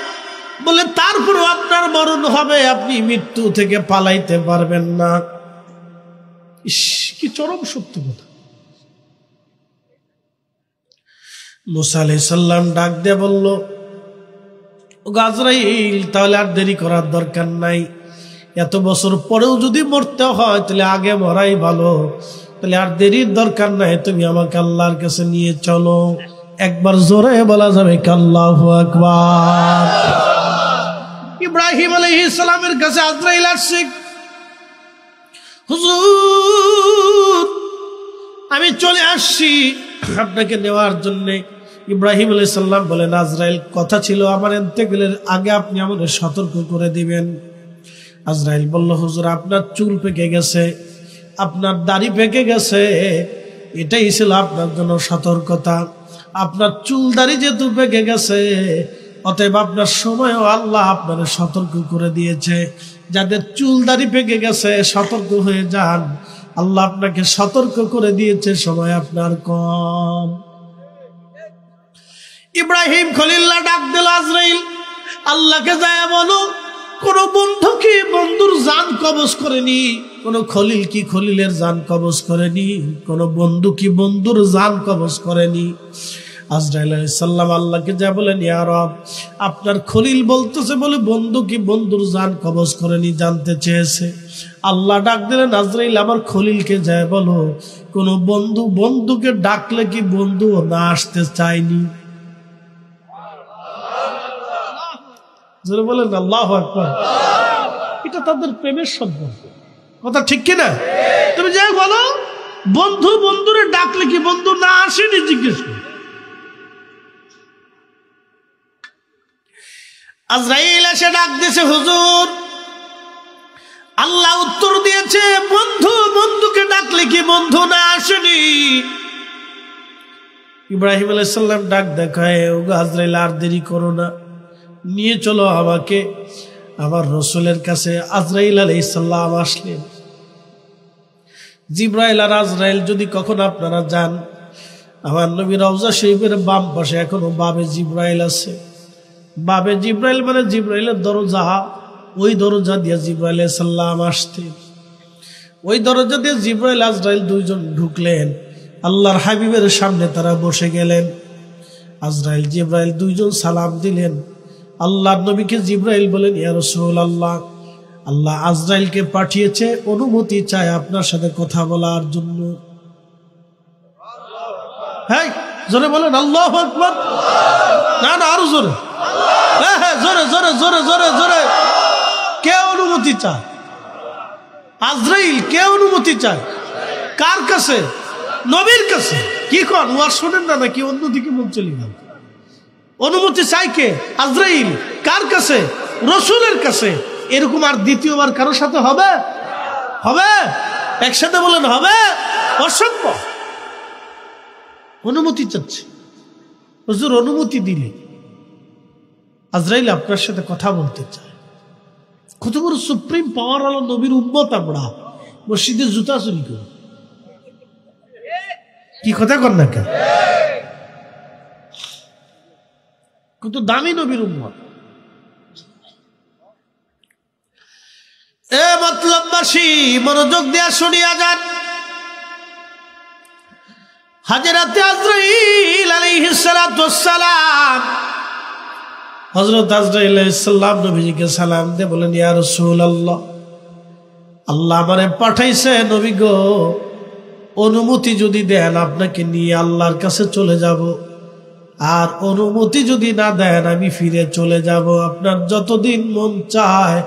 বলে তারপরও আপনার মরণ হবে, আপনি মৃত্যু থেকে পালাইতে পারবেন না। ইস, কি চরম সত্য কথা। মুসা আলাইহিস সালাম ডাক দিয়ে বলল ওগো আজরাইল তাহলে আর দেরি করার দরকার নাই, এত বছর পরেও যদি মরতে হয় তাহলে আগে মরাই ভালো, তাহলে আর দেরির দরকার নাই, তুমি আমাকে আল্লাহর কাছে নিয়ে চলো। একবার জোরে বলা যাবে আল্লাহু আকবার। ইব্রাহিম আলাইহিস সালামের কাছে আজরাইল আসছে, হুজুর আমি চলে আসছি আপনাকে নেওয়ার জন্য। ইব্রাহিম আলাইহিস সালাম বলেন আজরাইল কথা ছিল আমার ইন্তেকালের আগে আপনি আমাদের সতর্ক করে দিবেন। আজরাইল বলল হুজুর আপনার চুল পেকে গেছে, আপনার দাড়ি পেকে গেছে, এটাই ছিল আপনার জন্য সতর্কতা। আপনার চুল দাড়ি যেহেতু পেকে গেছে অতএব আপনার সময়ও আল্লাহ আপনাদের সতর্ক করে দিয়েছে, যাদের চুল দাড়ি পেকে গেছে সতর্ক হয়ে যান, আল্লাহ আপনাকে সতর্ক করে দিয়েছে, সময় আপনার কম। ইব্রাহিম খলিল্লাহ ডাক দিল আজরাইল আল্লাহকে যায় বলো কোন বন্ধু কি বন্ধুর জান কবজ করেনি, কোন খলিল কি খলিলের জান কবজ করেনি, কোন বন্ধু কি বন্ধুর জান কবজ করেনি। আজরাইল আলাইহিস সালাম আল্লাহকে যা বলেন ইয়া রব আপনার খলিল বলতেছে বলে বন্ধু কি বন্ধুর জান কবজ করেনি জানতে চেয়েছে। আল্লাহ ডাক দিলেন আজরাইল আমার খলিলকে যায় বলো কোন বন্ধু বন্ধুকে ডাকলে কি বন্ধু না আসতে চায়নি। জোরে বলেন আল্লাহু আকবার। এটা তাদের প্রেমের সম্পর্ক, কথা ঠিক কিনা? তুমি যাই বলো বন্ধু বন্ধুরে ডাকলে কি বন্ধু না আসেনি জিজ্ঞেস করো। আজরাইল এসে ডাক দিয়েছে হুজুর, আল্লাহ উত্তর দিয়েছে বন্ধু বন্ধুকে ডাকলে কি বন্ধু না আসেনি। ইব্রাহিম আলাইহিস সালাম ডাক দেখায় ওগো আজরাইল আর দেরি করো না, নিয়ে চলো আমাকে আমার রসুলের কাছে। আজরাইল আলাইহিস সালাম আসলেন। জিবরাইল আর আজরাইল যদি কখন আপনারা যান, আমার নবী রওজা শরীফের বাম পাশে এখনো বাবে জিবরাইল আছে। বাবে জিবরাইল মানে জিবরাইলের দরজা, ওই দরজা দিয়ে জিবরাইল আলাইহিস সালাম আসতেন। ওই দরজা দিয়ে জিবরাইল আজরাইল দুইজন ঢুকলেন, আল্লাহর হাবিবের সামনে তারা বসে গেলেন। আজরাইল জিবরাইল দুইজন সালাম দিলেন। আল্লাহর নবীকে জিবরাইল বলেন ইয়া রাসূলুল্লাহ আল্লাহ আজরাইলকে পাঠিয়েছে, অনুমতি চায় আপনার সাথে কথা বলার জন্য। হ্যাঁ জোরে বলেন আল্লাহু আকবার। না না আরো জোরে, হ্যাঁ হ্যাঁ জোরে জোরে জোরে জোরে জোরে। কে অনুমতি চায়? আজরাইল। কে অনুমতি চায়? কার কাছে? নবীর কাছে। কি কর ওয়াজ শোনেন না নাকি অন্যদিকে মন চলে গেল? অনুমতি চাই কে? আজরাইল। কার কাছে? রসুলের কাছে। এরকম আর দ্বিতীয়বার কারোর সাথে হবে? হবে? একসাথে বলেন হবে? অসম্ভব। অনুমতি চাচ্ছে। হুজুর অনুমতি দিলে আজরাইল আপনার সাথে কথা বলতে চায়। কত বড় সুপ্রিম পাওয়ার আলো নবীর উম্মত আমরা, মসজিদে জুতা চুরি করি। কি কথা কর না কেন? কত দামি নবীর উম্মত। এ মতলববাসী মনোযোগ দেয়া শুনিয়া যান। হাজরাতে আজরাইল আলাইহিস সালাতু ওয়াস সালাম, হযরত আজরাইল আলাইহিস সালাম নবীজিকে সালাম দিয়ে বলেন ইয়া রাসূলুল্লাহ আল্লাহ আমারে পাঠাইছে নবী গো, অনুমতি যদি দেন আপনাকে নিয়ে আল্লাহর কাছে চলে যাব, আর অনুমতি যদি না দেন আমি ফিরে চলে যাব। আপনার যতদিন মন চায়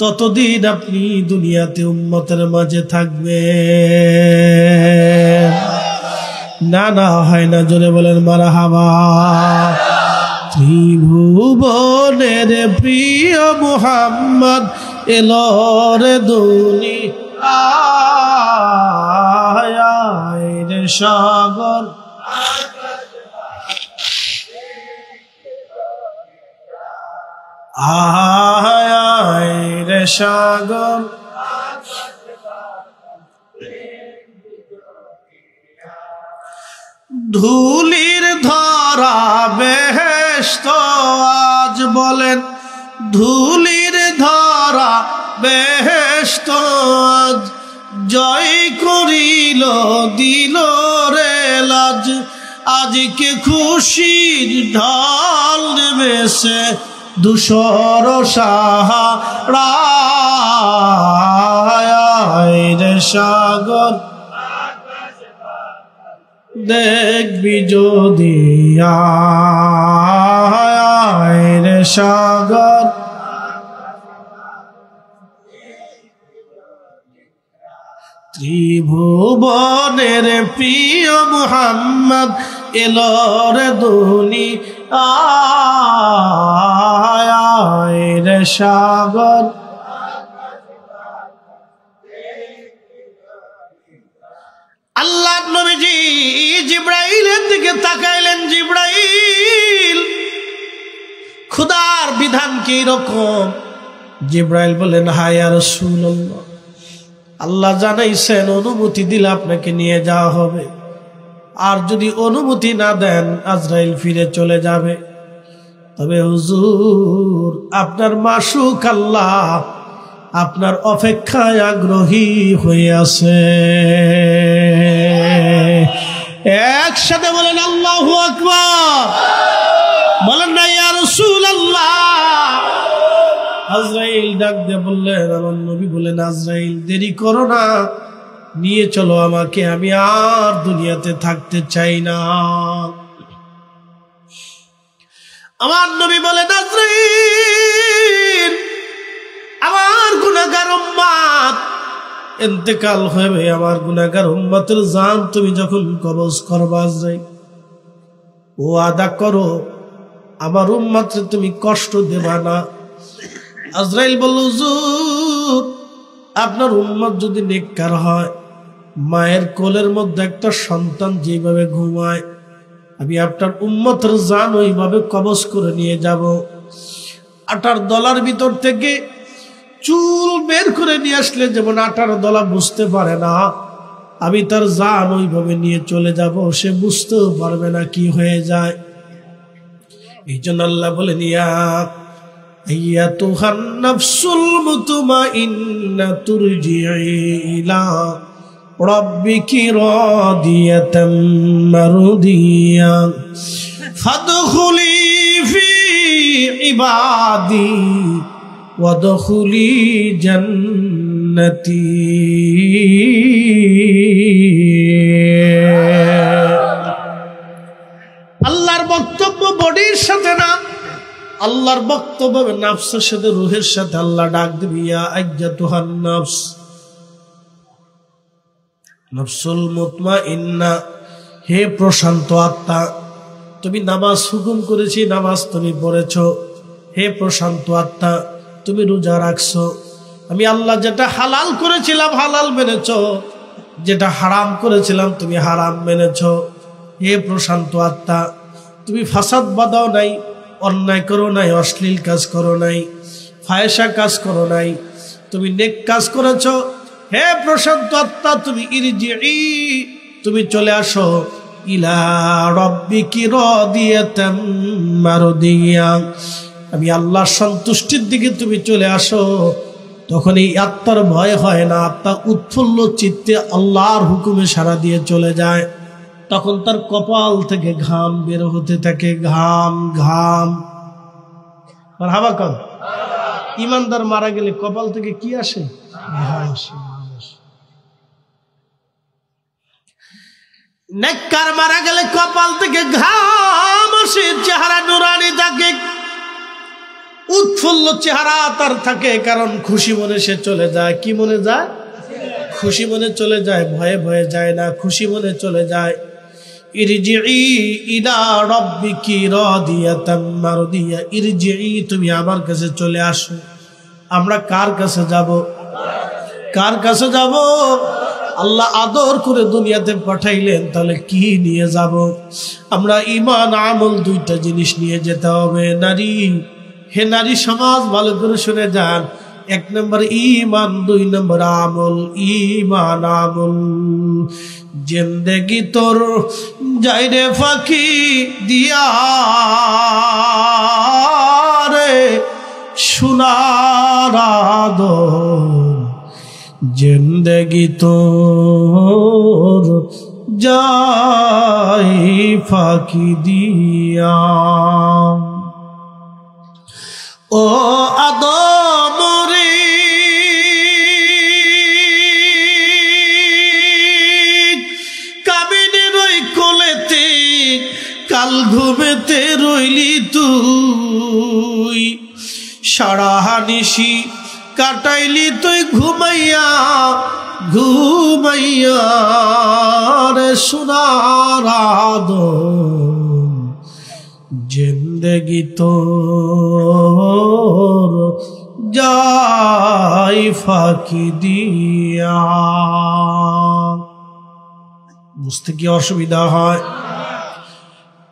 ততদিন আপনি দুনিয়াতে উম্মতের মাঝে থাকবেন। না না হয় না, জোরে বলেন মারহাবা। ত্রিভুবনের প্রিয় মুহাম্মদ এলো রে দুনিয়ায় রে সাগর, আয় রে সাগর, ধুলির ধরা বেহেশত আজ বলেন, ধুলির ধরা বেহেশত আজ জয় করিল দিল রে লাজ। আজকে খুশির ঢাল নেমেছে ধূসর সাহারায় রে সাগর, দেখবি যদি আয় রে সাগর। ত্রিভুবনের প্রিয় মুহাম্মদ এলো রে দুনিয়ায় রে সাগর। আল্লাহ নবীজি জিবরাইলের দিকে তাকাইলেন। জিবরাইল, খোদার বিধান কি রকম? জিবরাইল বলেন, হায় ইয়া রাসূলুল্লাহ, আল্লাহ জানাইছেন অনুমতি দিলে আপনাকে নিয়ে যাওয়া হবে, আর যদি অনুমতি না দেন আজরাইল ফিরে চলে যাবে। তবে হুজুর, আপনার মাসুক আল্লাহ আপনার অপেক্ষায় আগ্রহী হয়ে আছে। একসাথে বলেন আল্লাহু আকবার, বলেন না ইয়া রাসূলুল্লাহ। আজরাইল ডাক দিয়ে বললেন, আমার নবী বলেন, আজরাইল দেরি করো না, নিয়ে চলো আমাকে, আমি আর দুনিয়াতে থাকতে চাই না। আমার নবী বলেন, আজরাইল, আমার গুনাহগার উম্মত ইন্তেকাল হবে, আমার গুনাহগার উম্মতের জান তুমি যখন কবজ করবা আজরাইল, ওয়াদা করো আমার উম্মতকে তুমি কষ্ট দেবা না। আজরাইল বলল, হুজুর, আপনার উম্মত যদি নেককার হয়, মায়ের কোলের মধ্যে একটা সন্তান যেভাবে ঘুমায়, আমি আপনার উম্মতের জান ওইভাবে কবজ করে নিয়ে যাব। আটার দলার ভিতর থেকে চুল বের করে নিয়ে আসলে যেমন আটার দলা বুঝতে পারে না, আমি তার জান ওইভাবে নিয়ে চলে যাব, সে বুঝতেও পারবে না কি হয়ে যায়। এই জন্য আল্লাহ বলেন, আইয়াতুহান নাফসুল মুতমাইন্না তুরজিই ইলা রাব্বিকি রাদিয়াতাম মারদিয়া ফাদখুলি ফি ইবাদি ওয়াদখুলি জান্নাতি। আল্লাহর বক্তব্য বডির সাথে না, আল্লাহর বক্তব্য নাফসের সাথে, রূহের সাথে। আল্লাহ ডাক দিবি, ইয়া আইয়াতুহান নাফস, নাফসুল মুতমাইন্না, হে প্রশান্ত আত্মা, তুমি নামাজ হুকুম করেছি, নামাজ তুমি পড়েছো। হে প্রশান্ত আত্মা, তুমি রোজা রাখছো। আমি আল্লাহ যেটা হালাল করেছিলাম হালাল মেনেছো, যেটা হারাম করেছিলাম তুমি হারাম মেনেছো। হে প্রশান্ত আত্মা, তুমি ফাসাদ বাঁধাও নাই, অন্যায় করো নাই, অশ্লীল কাজ করো নাই, ফায়সা কাজ করো নাই, তুমি নেক কাজ করেছো। হে প্রশান্ত আত্মা, তুমি ইরজিই, তুমি চলে আসো, ইলা রাব্বিকি রাদিয়াতাম মারদিয়া, আমি আল্লাহর সন্তুষ্টির দিকে তুমি চলে আসো। তখন এই আত্মার ভয় হয় না, আত্মা উৎফুল্ল চিত্তে আল্লাহর হুকুমে সাড়া দিয়ে চলে যায়। তখন তার কপাল থেকে ঘাম বের হতে থাকে, ঘাম ঘাম। মারহাবা কর। ইমানদার মারা গেলে কপাল থেকে কি আসে? ঘাম আসে। নেককার মারা গেলে কপাল থেকে ঘাম আসে, চেহারা নুরানি থাকে, উৎফুল্ল চেহারা তার থাকে, কারণ খুশি মনে সে চলে যায়। কি মনে যায়? খুশি মনে চলে যায়, ভয়ে ভয়ে যায় না, খুশি মনে চলে যায়। ইরজিই ইলা রাব্বিকি রাদিয়াতাম মারদিয়া, ইরজিই তুমি আমার কাছে চলে আসো। আমরা কার কাছে যাব? কার কাছে যাব? আল্লাহ আদর করে দুনিয়াতে পাঠাইলেন, তাহলে কি নিয়ে যাব? আমরা ঈমান আমল দুইটা জিনিস নিয়ে যেতে হবে। নারী, হে নারী সমাজ ভালো করে শুনে যান। 1 নম্বর ঈমান, 2 নম্বর আমল। ঈমান আমল। জিন্দেগি তোর যাইরে ফাঁকি দিয়া রে সোনার আদর, জিন্দেগি তোর যাই ফাঁকি দিয়া। ও আদম রে কামিনের ওই কোলেতে কাল ঘুমেতে রইলি তুই, সারা নিশি কাটাইলি তুই ঘুমাইয়া ঘুমাইয়া রে সোনার আদম, জিন্দেগি তোর যাই ফাঁকি দিয়া। বুঝতে কি অসুবিধা হয়?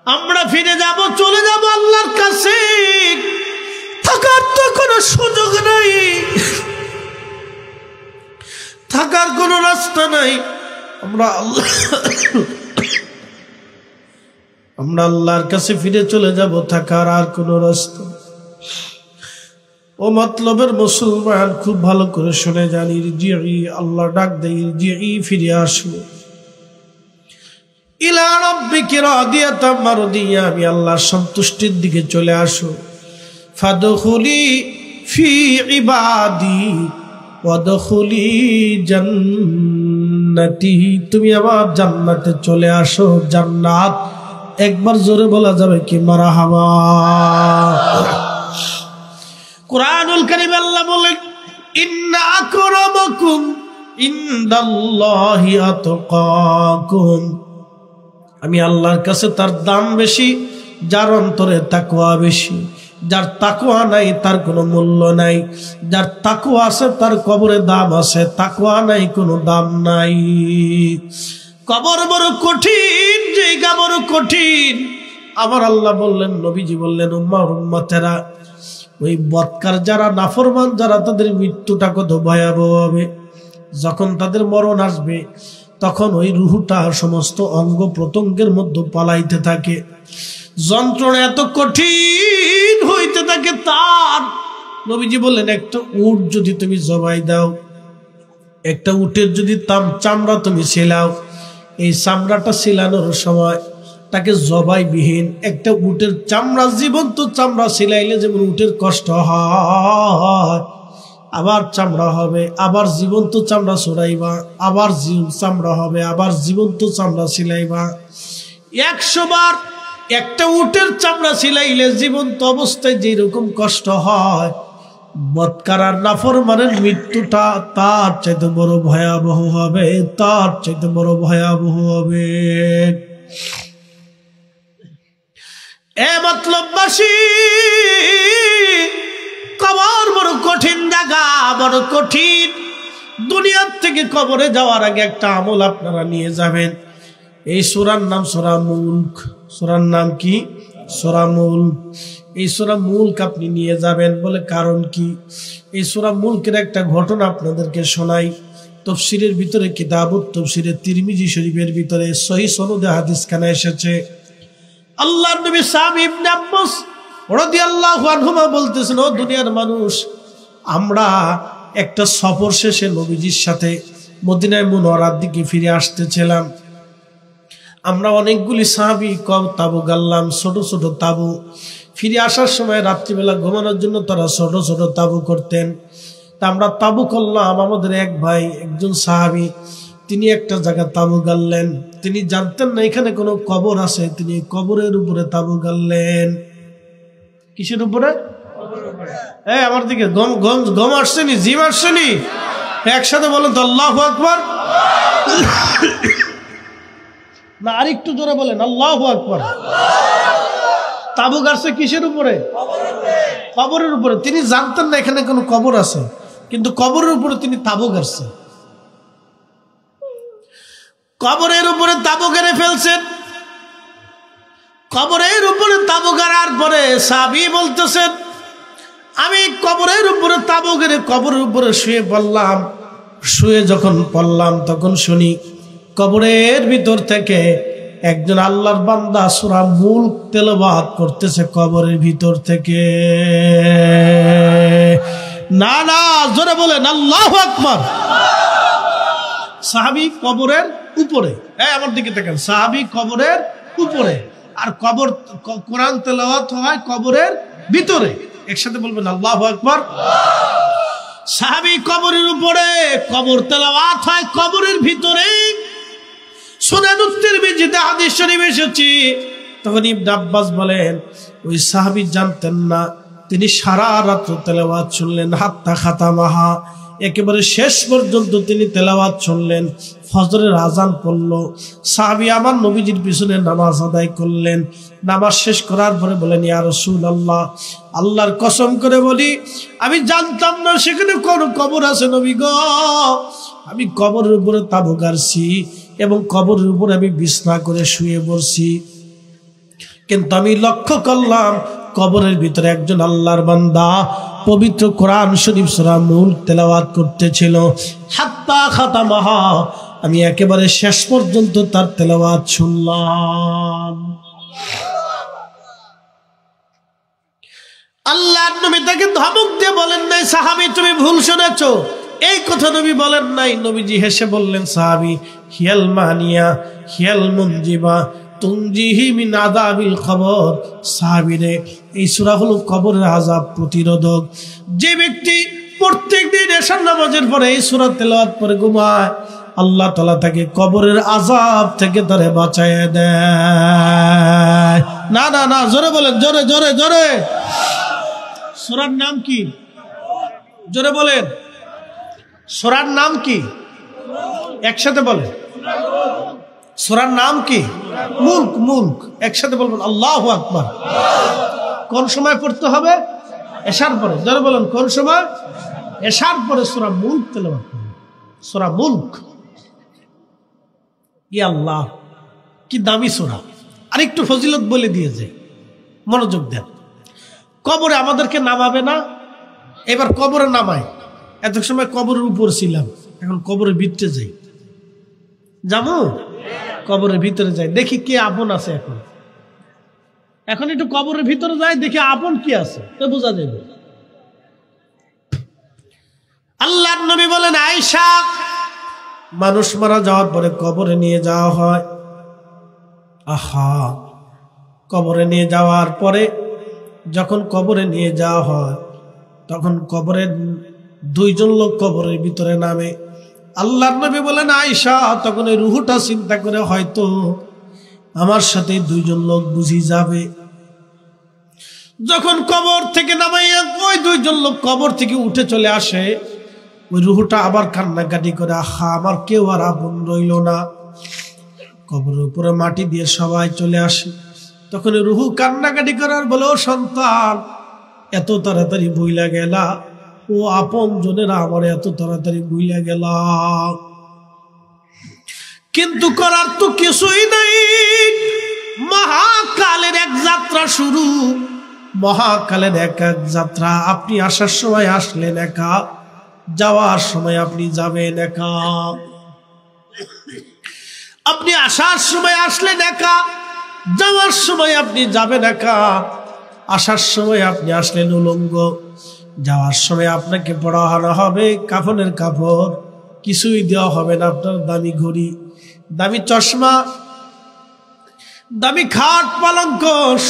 আমরা ফিরে যাব, চলে যাব আল্লাহর কাছে। থাকার তো কোনো সুযোগ নাই, থাকার কোনো রাস্তা নাই। আমরা আল্লাহর কাছে ফিরে চলে যাব, থাকার আর কোনো রাস্তা। ও মতলবের মুসলমান, খুব ভালো করে শুনে যান। ইরজিই, আল্লাহ ডাক দেয়, ইরজিই ফিরে আসো। ইলা রাব্বিকি রাদিয়াতাম মারদিয়া, আমি আল্লাহর সন্তুষ্টির দিকে চলে আসো। ফাদখুলি ফি ইবাদি ওয়াদখুলি জান্নাতি, তুমি আমার জান্নাতে চলে আসো। জান্নাত একবার জোরে বলা যাবে কি? মারহাবা। কুরআনুল কারীম আল্লাহ বলেন, ইন্না আকরামাকুম ইনদাল্লাহি আতকাকুম, আমি আল্লাহর কাছে তার দাম বেশি যার অন্তরে তাকওয়া বেশি। যার তাকওয়া নাই তার কোনো মূল্য নাই, যার তাকওয়া আছে তার কবরে দাম আছে, তাকওয়া নাই কোনো দাম নাই। কবর বড় কঠিন, জায়গা বড় কঠিন। আমার আল্লাহ বললেন, নবীজি বললেন, উম্মতেরা, ওই বদকার যারা, নাফরমান যারা, তাদের মৃত্যুটা কত ভয়াবহ হবে। যখন তাদের মরণ আসবে, তখন ওই রুহটা সমস্ত অঙ্গ প্রত্যঙ্গের মধ্যে পালাইতে থাকে, যন্ত্রণা এত কঠিন হইতে থাকে তার। নবীজি বললেন, একটা উট যদি তুমি জবাই দাও, একটা উটের যদি চামড়া তুমি ছিলাও, এই চামড়াটা ছিলানোর সময় তাকে জবাই বিহীন একটা উটের চামড়া, জীবন্ত চামড়া ছিলাইলে যেমন উটের কষ্ট হয়, আবার চামড়া হবে, আবার জীবন্ত চামড়া ছড়াইবা, আবার চামড়া হবে, আবার জীবন্ত চামড়া ছিলাইবা। 100 বার একটা উটের চামড়া ছিলাইলে জীবন্ত অবস্থায় যেরকম কষ্ট হয়, বদকার আর নাফরমানের মৃত্যুটা তার চাইতে বড় ভয়াবহ হবে, তার চাইতে বড় ভয়াবহ হবে। এ মতলববাসী, কবর বড় কঠিন জায়গা, বড় কঠিন। দুনিয়ার থেকে কবরে যাওয়ার আগে একটা আমল আপনারা নিয়ে যাবেন। এই সূরার নাম সূরা মুলক। সূরার নাম কি? সূরা মুলক। এই সূরা মুলক আপনি নিয়ে যাবেন। বলে কারণ কি? এই সূরা মুলকের একটা ঘটনা আপনাদেরকে শোনাই। তাফসীরের ভিতরে, কিতাবুত তাফসীরে তিরমিজি শরীফের ভিতরে সহিহ সনদে হাদিস খানা এসেছে। আল্লাহর নবী সাহাবী ইবনে আব্বাস রাদিয়াল্লাহু আনহুমা বলতেছেন, ও দুনিয়ার মানুষ, আমরা একটা সফর শেষে নবীজির সাথে মদিনায় মুনওয়ারার দিকে ফিরে আসতেছিলাম। আমরা অনেকগুলি সাহাবী তাবু গাললাম, ছোট ছোট তাবু। ফিরে আসার সময় রাত্রিবেলা ঘুমানোর জন্য তারা ছোট ছোট তাবু করতেন। তা আমরা তাবু করলাম। আমাদের এক ভাই, একজন সাহাবী, তিনি একটা জায়গা তাবু গাড়লেন। তিনি জানতেন না এখানে কোনো কবর আছে, তিনি কবরের উপরে তাবু গাড়লেন। কিসের উপরে? আমার দিকে গম আসছেনি, জিম আসছেনি? একসাথে বলেন তো আল্লাহু আকবার। না আরেকটু জোরে বলেন আল্লাহু আকবার। তাবু গাড়ছে কিসের উপরে? কবরের উপরে। তিনি জানতেন না এখানে কোনো কবর আছে, কিন্তু কবরের উপরে তিনি তাবু গাড়ছে। কবরের উপরে তাবু গেড়ে ফেলছেন। কবরের উপরে তাবু গাড়ার পরে সাহাবী বলতেছেন, আমি কবরের উপরে তাবু গেড়ে কবরের উপরে শুয়ে পড়লাম। শুয়ে যখন পড়লাম তখন শুনি কবরের ভিতর থেকে একজন আল্লাহর বান্দা সূরা মুলক তেলাওয়াত করতেছে কবরের ভিতর থেকে। না না, জোরে বলেন আল্লাহু আকবার। সাহাবী কবরের উপরে, আমার দিকে দেখেন, সাহাবী কবরের উপরে, আর কবর কোরআন তেলাওয়াত হয় কবরের ভিতরে। একসাথে বলবেন আল্লাহু আকবার। সাহাবী কবরের উপরে, কবর তেলাওয়াত হয় কবরের ভিতরে। সুনানুত তিরমিজিতে হাদিস শরীফ এসেছে। তখন ইবনে আব্বাস বলেন, ওই সাহাবী জানতেন না, তিনি সারা রাত তেলাওয়াত শুনলেন, হাত্তা খাতামাহা, একেবারে শেষ পর্যন্ত তিনি তেলাওয়াত শুনলেন। ফজরের আজান পড়ল, সাহাবী আমার নবীজির পিছনে নামাজ আদায় করলেন। নামাজ শেষ করার পরে বলেন, ইয়া রাসূলুল্লাহ, আল্লাহর কসম করে বলি আমি জানতাম না সেখানে কোন কবর আছে নবী গো। আমি কবরের উপরে তাবু গাড়ছি এবং কবরের উপরে আমি বিছনা করে শুয়ে পড়ছি, কিন্তু আমি লক্ষ্য করলাম কবরের ভিতরে একজন আল্লাহর বান্দা পবিত্র কোরআন শরীফ সূরা মুলক তেলাওয়াত করতেছিল। হাত্তা খাতামাহা, আমি একেবারে শেষ পর্যন্ত তার তেলাওয়াত শুনলাম। আল্লাহর নবী তাকে ধমক দিয়ে বলেন নাই, সাহাবী তুমি ভুল শুনেছো, এই কথা নবী বলেন নাই। নবীজি হেসে বললেন, সাহাবী হিয়াল মানিয়া হিয়াল মুনজিবা তুনজিহি মিন আযাবিল কবর। সাহাবী রে, এই সূরা হলো কবরের আযাব প্রতিরোধক। যে ব্যক্তি প্রত্যেকদিন এশার নামাজের পরে এই সূরা তেলাওয়াত করে ঘুমায়, আল্লাহ তাআলা তাকে কবরের আযাব থেকে তারে বাঁচায় দেয়। না না না, জোরে বলেন, জোরে জোরে জোরে। সূরার নাম কি? জোরে বলেন, সূরার নাম কি? একসাথে বলেন, সূরার নাম কি? মুলক। মুলক, একসাথে বলবেন আল্লাহু আকবার। কোন সময় পড়তে হবে? এশার পরে। জোরে বলেন, কোন সময়? এশার পরে সূরা মুলক তেলাওয়াত করবেন। সূরা মুলক, ইয়া আল্লাহ কি দামি সূরা। আরেকটু ফজিলত বলে দিয়েছে, মনোযোগ দেন। কবরে আমাদেরকে নামাবে না, এবার কবরে নামায়। এত সময় কবরের উপর ছিলাম, এখন কবরের ভিতরে যাই। যাবো কবরের ভিতরে যাই, দেখি কে আপন আছে। এখন একটু কবরের ভিতরে যাই, দেখি আপন কি আছে, তো বোঝা যাবে। আল্লাহর নবী বলেন, আয়েশা, মানুষ মারা যাওয়ার পরে কবরে নিয়ে যাওয়া হয়। আহা, কবরে নিয়ে যাওয়ার পরে যখন কবরে নিয়ে যাওয়া হয় তখন কবরের দুইজন লোক কবরের ভিতরে নামে। আল্লাহর নবী বলেন, আয়েশা, তখন এই রুহটা চিন্তা করে হয়তো আমার সাথে দুইজন লোক বুঝি যাবে। যখন কবর থেকে নামাইয়া ওই দুইজন লোক কবর থেকে উঠে চলে আসে, ওই রুহটা আবার কান্নাকাটি করে, আহা, আমার কেউ আর আপন রইল না। কবরের উপরে মাটি দিয়ে সবাই চলে আসে। তখন রুহু কান্নাকাটি করার বলে, ও সন্তান, এত তাড়াতাড়ি ভুইলা গেলা, ও আপন জনেরা আমার এত তাড়াতাড়ি ভুইলা গেলা। কিন্তু করার তো কিছুই নাই। মহাকালের এক যাত্রা শুরু, মহাকালের এক এক যাত্রা। আপনি আসার সময় আসলেন একা, যাওয়ার সময় আপনি যাবেন একা। আপনি আসার সময় আসলেন একা, যাওয়ার সময় আপনি যাবেন একা। আসার সময় আপনি আসলেন উলঙ্গ, যাওয়ার সময় আপনাকে পড়ানো হবে কাফনের কাপড়, কিছুই দেওয়া হবে না। আপনার দামি ঘড়ি, দামি চশমা, দামি খাট পালঙ্ক,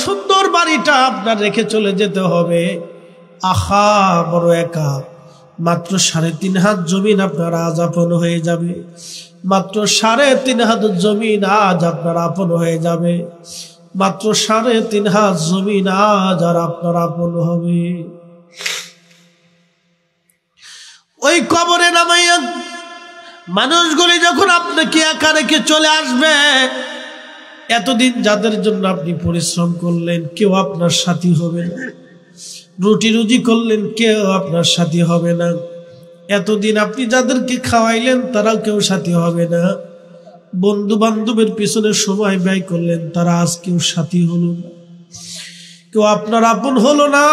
সুন্দর বাড়িটা আপনার রেখে চলে যেতে হবে। আহা, বড় একা। মাত্র 3.5 হাত জমিন আপনার আজ আপন হয়ে যাবে। মাত্র 3.5 হাত জমিন আজ আপনার আপন হয়ে যাবে। মাত্র 3.5 হাত জমিন আজ আর আপনার আপন হবে। ওই কবরে নামাইয়া মানুষগুলি যখন আপনাকে একা রেখে চলে আসবে, এতদিন যাদের জন্য আপনি পরিশ্রম করলেন কেউ আপনার সাথী হবে না, রুটি রুজি করলেন কেউ আপনার সাথী হবে না, এতদিন আপনি যাদেরকে খাওয়াইলেন তারাও কেউ সাথী হবে না, বন্ধু বান্ধবের পিছনে সময় ব্যয় করলেন তারা আজ কেউ সাথী হলো না, কেউ আপনার আপন হলো না।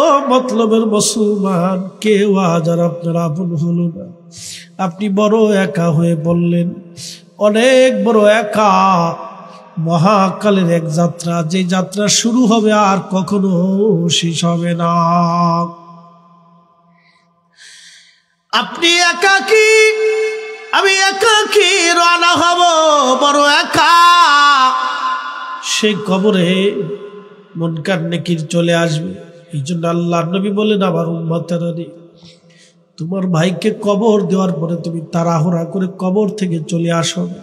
ও মতলবের মুসলমান, কেউ আজ আর আপনার আপন হলো না। আপনি বড় একা হয়ে বললেন, অনেক বড় একা। মহাকালের এক যাত্রা, যে যাত্রা শুরু হবে আর কখনো শেষ হবে না। আপনি একাকী, আমি একাকী, রওনা হব বড় একা। সেই কবরে মুনকার নেকির চলে আসবে। এই জন্য আল্লাহর নবী বলেন, আমার উম্মতেরা রে, তোমার ভাইকে কবর দেওয়ার পরে তুমি তাড়াহুড়া করে কবর থেকে চলে আসো না।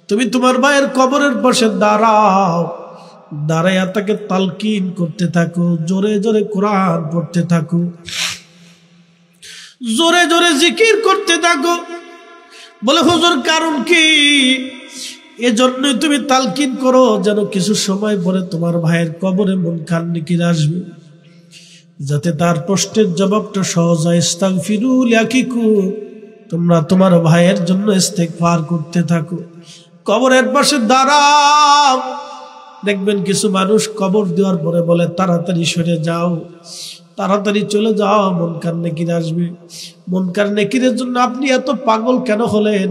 তুমি তোমার ভাইয়ের কবরের পাশে দাঁড়াও, দাঁড়াইয়া তাকে তালকিন করতে থাকো, জোরে জোরে কোরআন পড়তে থাকো, জোরে জোরে জিকির করতে থাকো। বলে হুজুর কারণ কি? এজন্যই তুমি তালকিন করো যেন কিছু সময় পরে তোমার ভাইয়ের কবরে মুনকার নেকির আসবে, যাতে তার প্রশ্নের জবাবটা সহজ হয়। ইস্তাগফিরু লিআখিকুম, তোমরা তোমার ভাইয়ের জন্য ইস্তেগফার করতে থাকো। কবরের পাশে দাঁড়াও, দেখবেন কিছু মানুষ কবর দেওয়ার পরে বলে তাড়াতাড়ি সরে যাও, তাড়াতাড়ি চলে যাও, মুনকার নেকির আসবে। মুনকার নেকিরের জন্য আপনি এত পাগল কেন হলেন?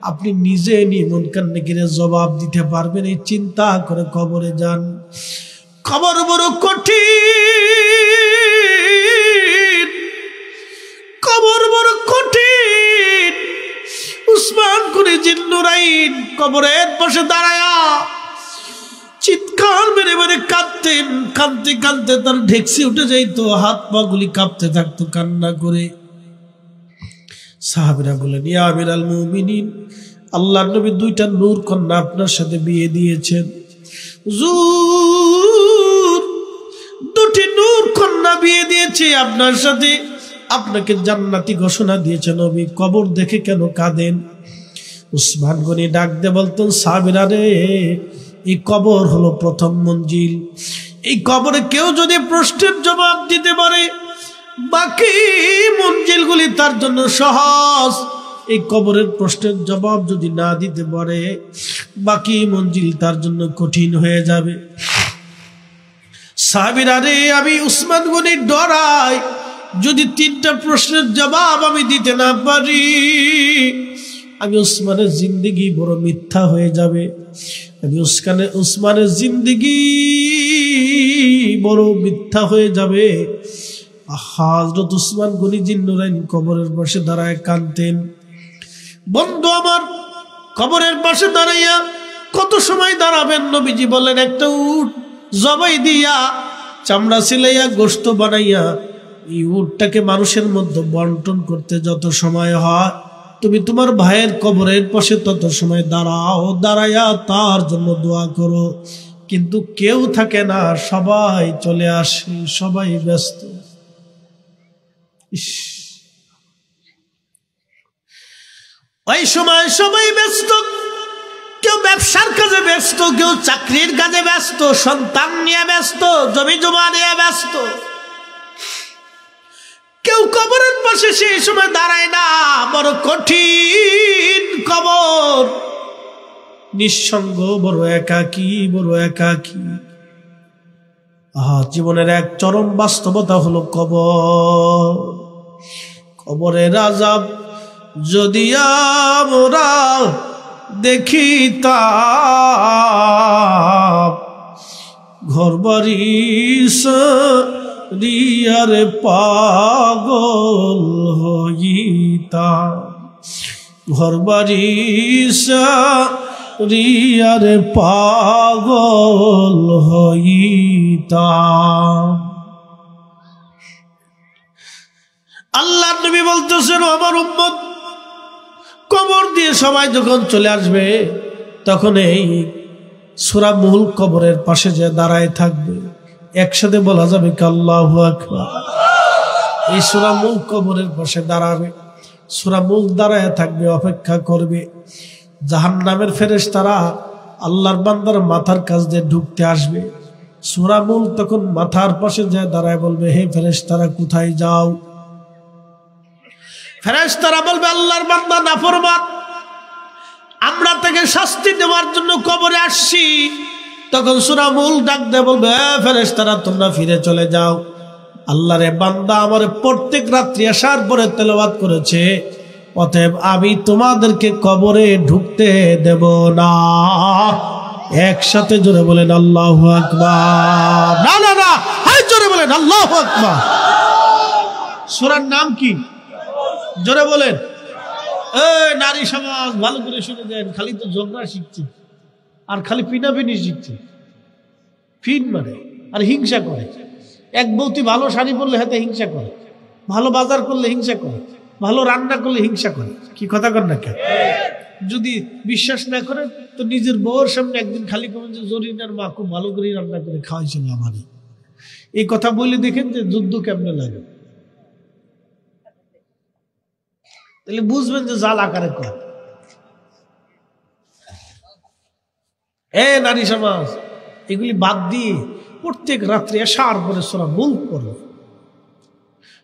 আপনি নিজে নিয়ে মুনকার নেকিরের জবাব দিতে পারবেন, এই চিন্তা করে কবরে যান। কবর বড় কঠিন, কবর বড় কঠিন। উসমান গনি জিন্নুরাইন কবরের পাশে দাঁড়ায়া চিৎকার মেরে মেরে কাঁদতেন, কাঁদতে কাঁদতে তার ঢেকসি উঠে যাইত, হাত পা গুলি কাঁপতে থাকতো কান্না করে। সাহাবীরা বলেন, ইয়া আমিরাল মুমিনিন, আল্লাহর নবী 2টা নূর কন্যা আপনার সাথে বিয়ে দিয়েছেন। হুজুর, 2টি নূর কন্যা বিয়ে দিয়েছে আপনার সাথে, আপনাকে জান্নাতি ঘোষণা দিয়েছে নবী, কবর দেখে কেন কাঁদেন? উসমান গনি ডাক দিয়ে বলতেন, সাহাবীরা রে, এই কবর হলো প্রথম মঞ্জিল। এই কবরে কেউ যদি প্রশ্নের জবাব দিতে পারে, বাকি মঞ্জিলগুলি তার জন্য সহজ। এই কবরের প্রশ্নের জবাব যদি না দিতে পারে, বাকি মঞ্জিল তার জন্য কঠিন হয়ে যাবে। সাহাবীরা রে, আমি উসমান গনি ডরাই, যদি 3টা প্রশ্নের জবাব আমি দিতে না পারি, আমি উসমানের জিন্দেগি বড় মিথ্যা হয়ে যাবে, আমি উসমানের জিন্দেগি বড় মিথ্যা হয়ে যাবে। হযরত উসমান গনি জিন্নুরাইন কবরের পাশে দাঁড়ায় কাঁদতেন। বন্ধু আমার, কবরের পাশে দাঁড়াইয়া কত সময় দাঁড়াবেন? নবীজি বলেন, একটা উট জবাই দিয়া, চামড়া সিলাইয়া, গোশত বানাইয়া এই উটটাকে মানুষের মধ্যে বন্টন করতে যত সময় হয়, তুমি তোমার ভাইয়ের কবরের পাশে তত সময় দাঁড়াও, দাঁড়াইয়া তার জন্য দোয়া করো। কিন্তু কেউ থাকে না, সবাই চলে আসে, সবাই ব্যস্ত। ওই সময় সবাই ব্যস্ত, কেউ ব্যবসার কাজে ব্যস্ত, কেউ চাকরির কাজে ব্যস্ত, সন্তান নিয়ে ব্যস্ত, জমি জমা নিয়ে ব্যস্ত। কেউ কবরের পাশে সেই সময় দাঁড়ায় না। বড় কঠিন কবর, নিঃসঙ্গ, বড় একাকী, বড় একাকী। জীবনের এক চরম বাস্তবতা হলো কবর। কবরের আযাব যদি আমরা দেখিতাম, ঘরবাড়ি রিয়ারে পাগল হইতাম, ঘরবাড়ি রিয়ারে পাগল হইতাম। আল্লাহর নবী বলতেছেন, আমার উম্মত কবর দিয়ে সবাই যখন চলে আসবে তখন এই সূরা মুলক কবরের পাশে যে দাঁড়ায় থাকবে, একসাথে বলা যাবে কি আল্লাহু আকবার। এই সূরা মুলক কবরের পাশে দাঁড়াবে, সূরা মুলক দাঁড়ায় থাকবে, অপেক্ষা করবে। জাহান্নামের ফেরেশতারা আল্লাহর বান্দার মাথার কাছ দিয়ে ঢুকতে আসবে। সূরা মুলক তখন মাথার পাশে যে দাঁড়ায় বলবে, হে ফেরেশতারা কোথায় যাও? ফেরেশতারা বলবে, আল্লাহর বান্দা নাফরমান, আমরা তাকে শাস্তি দেওয়ার জন্য কবরে আসছি। তখন সূরা মুলক ডাক দিয়ে বলবে, ফেরেশতারা তোমরা ফিরে চলে যাও, আল্লাহরে বান্দা আমার প্রত্যেক রাত্রি আসার পরে তেলাওয়াত করেছে, অতএব আমি তোমাদেরকে কবরে ঢুকতে দেব না। একসাথে জোরে বলেন আল্লাহু আকবার। না না না, হাই জোরে বলেন আল্লাহু আকবার। সূরার নাম কি? জোরে বলেন। এই নারী সমাজ ভালো করে শুনে দেন, খালি তো ঝগড়া শিখছে আর খালি পিনাপিনি শিখছে। ফিন মানে আর হিংসা করে। এক বউতি ভালো শাড়ি পরলে হাতে হিংসা করে, ভালো বাজার করলে হিংসা করে, ভালো রান্না করলে হিংসা করে। কি কথা কর না কেন? যদি বিশ্বাস না করেন তো নিজের বউর সামনে একদিন খালি করেন যে জরিনার মা খুব ভালো করে রান্না করে খাওয়াইছিল আমারে। এই কথা বলে দেখেন যে যুদ্ধ কেমনে লাগে, তাহলে বুঝবেন যে জাল আকারে কর। এ নারী সমাজ, এগুলি বাদ দিয়ে প্রত্যেক রাত্রে আসার পরে সূরা মুলক পড়ো,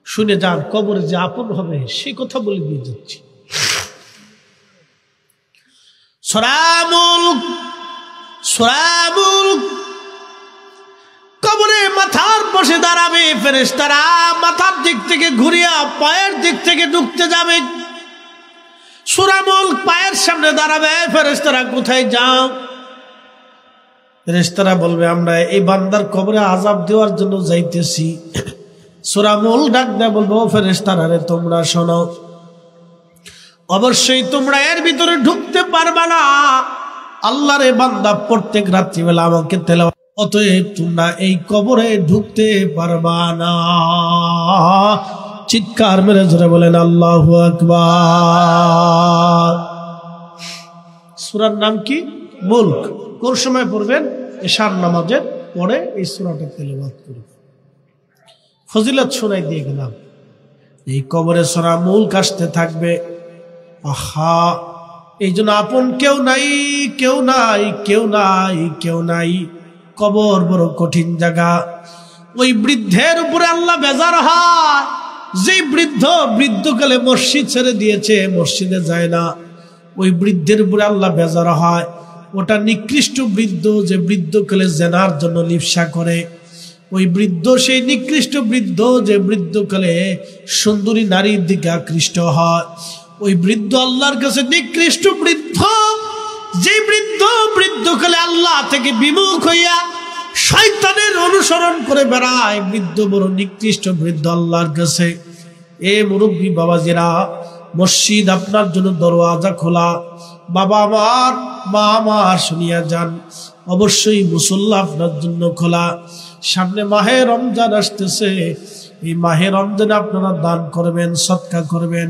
শুনে যান কবরে যে আপন হবে সেই কথা বলে দিয়ে যাচ্ছি। সূরা মুলক, সূরা মুলক কবরে মাথার পাশে দাঁড়াবে ফেরেশতারা, মাথার দিক থেকে ঘুরিয়া পায়ের দিক থেকে ঢুকতে যাবে। সূরা মুলক পায়ের সামনে দাঁড়াবে, ফেরেশতারা কোথায় যাও? ফেরেশতারা বলবে আমরা এই বান্দার কবরে আযাব দেওয়ার জন্য যাইতেছি। সূরা মুলক ডাক দেয়া বলবো, ফেরেশতারা রে তোমরা শোনো, অবশ্যই তোমরা এর ভিতরে ঢুকতে পারবা না। আল্লাহর বান্দা প্রত্যেক রাত্রিবেলা আমাকে তেলাওয়াত, অতএব তোমরা এই কবরে ঢুকতে পারবা না। চিৎকার মেরে জোরে বলেন আল্লাহু আকবার। সূরার নাম কি? মুলক। কোন সময় পড়বেন? এশার নামাজের পরে এই সূরাটা তেলাওয়াত করবেন। ফজিলত শোনাই দিয়ে গেলাম। এই কবরে সূরা মুলক আসতে থাকবে। আহা, এই জন্য আপন কেউ নাই, কেউ নাই, কেউ নাই, কেউ নাই। কবর বড় কঠিন জায়গা। ওই বৃদ্ধের উপরে আল্লাহ বেজার হয়, যে বৃদ্ধকালে মসজিদ ছেড়ে দিয়েছে, মসজিদে যায় না, ওই বৃদ্ধের উপরে আল্লাহ বেজার হয়। ওটা নিকৃষ্ট বৃদ্ধ, যে বৃদ্ধকালে জেনার জন্য লিপ্সা করে। ওই বৃদ্ধ সেই নিকৃষ্ট বৃদ্ধ, যে বৃদ্ধকালে সুন্দরী নারীর দিকে আকৃষ্ট হয়। ওই বৃদ্ধ আল্লাহর কাছে নিকৃষ্ট বৃদ্ধ, যে বৃদ্ধকালে আল্লাহ থেকে বিমুখ হইয়া শয়তানের অনুসরণ করে বেড়ায়। বৃদ্ধ বড় নিকৃষ্ট বৃদ্ধ আল্লাহর কাছে। এ মুরব্বী বাবাজিরা, মসজিদ আপনার জন্য দরওয়াজা খোলা। বাবা আমার, মা আমার, শুনিয়া যান, অবশ্যই মুসল্লা আপনার জন্য খোলা। সামনে মাহে রমজান আসতেছে। এই মাহে রমজানে আপনারা দান করবেন, সদকা করবেন,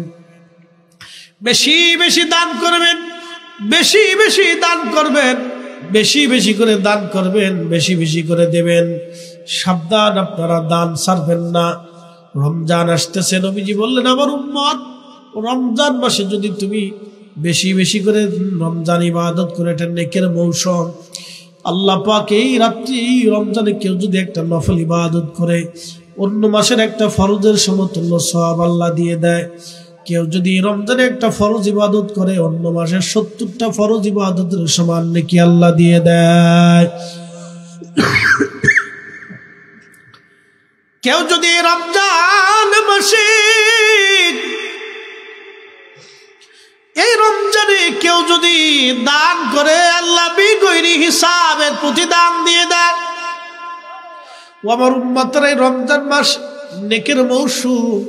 বেশি বেশি দান করবেন, বেশি বেশি দান করবেন, বেশি বেশি করে দান করবেন, বেশি বেশি করে দেবেন। সাবধান, আপনারা দান ছাড়বেন না। রমজান আসতেছে, নবীজি বললেন আমার উম্মত, রমজান মাসে যদি তুমি বেশি বেশি করে রমজান ইবাদত করে, এটা নেকের মৌসুম। আল্লাহ পাক এই রাত্রি রমজানে কেউ যদি একটা নফল ইবাদত করে, অন্য মাসের একটা ফরজের সমতুল্য সওয়াব আল্লাহ দিয়ে দেয়। কেউ যদি রমজানে একটা ফরজ ইবাদত করে, অন্য মাসের 70টা ফরজ ইবাদতের সমান নেকি আল্লাহ দিয়ে দেয়। কেউ যদি রমজান মাসে, এই রমজানে কেউ যদি দান করে, আল্লাহ বিগৈরি হিসাবের প্রতিদান দিয়ে দেয়। ও আমার উম্মতের, এই রমজান মাস নেকের মৌসুম।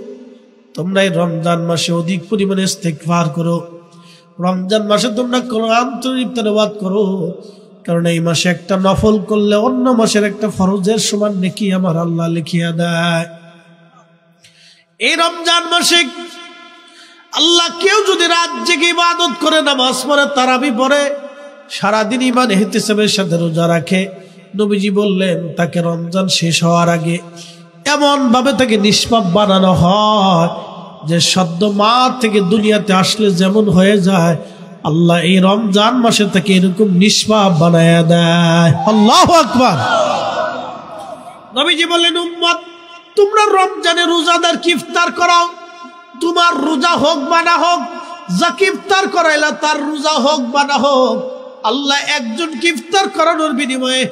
তোমরা এই রমজান মাসে অধিক পরিমাণে ইস্তেগফার করো। রমজান মাসে তোমরা কোরআন শরীফ তেলাওয়াত করো, কারণ এই মাসে একটা নফল করলে অন্য মাসের একটা ফরজের সমান নেকি আমার আল্লাহ লিখিয়া দেয়। এই রমজান মাসে আল্লাহ কেউ যদি রাত জেগে ইবাদত করে, নামাজ পড়ে, তারাবি পড়ে, সারাদিন ইমান ইহতিসাবের সাথে রোজা রাখে, নবীজি বললেন তাকে রমজান শেষ হওয়ার আগে এমন ভাবে তাকে নিষ্পাপ বানানো হয় যে সদ্য মা থেকে দুনিয়াতে আসলে যেমন হয়ে যায়, আল্লাহ এই রমজান মাসে তাকে এরকম নিষ্পাপ বানায়া দেয়। আল্লাহু আকবার। নবীজি বললেন, উম্মত তোমরা রমজানে রোজাদারকে ইফতার করাও, তোমার রোজা হোক বা না হোক, যাকে ইফতার করাইলা তার রোজা হোক বা না হোক, আল্লাহ একজনকে ইফতার করানোর বিনিময়ে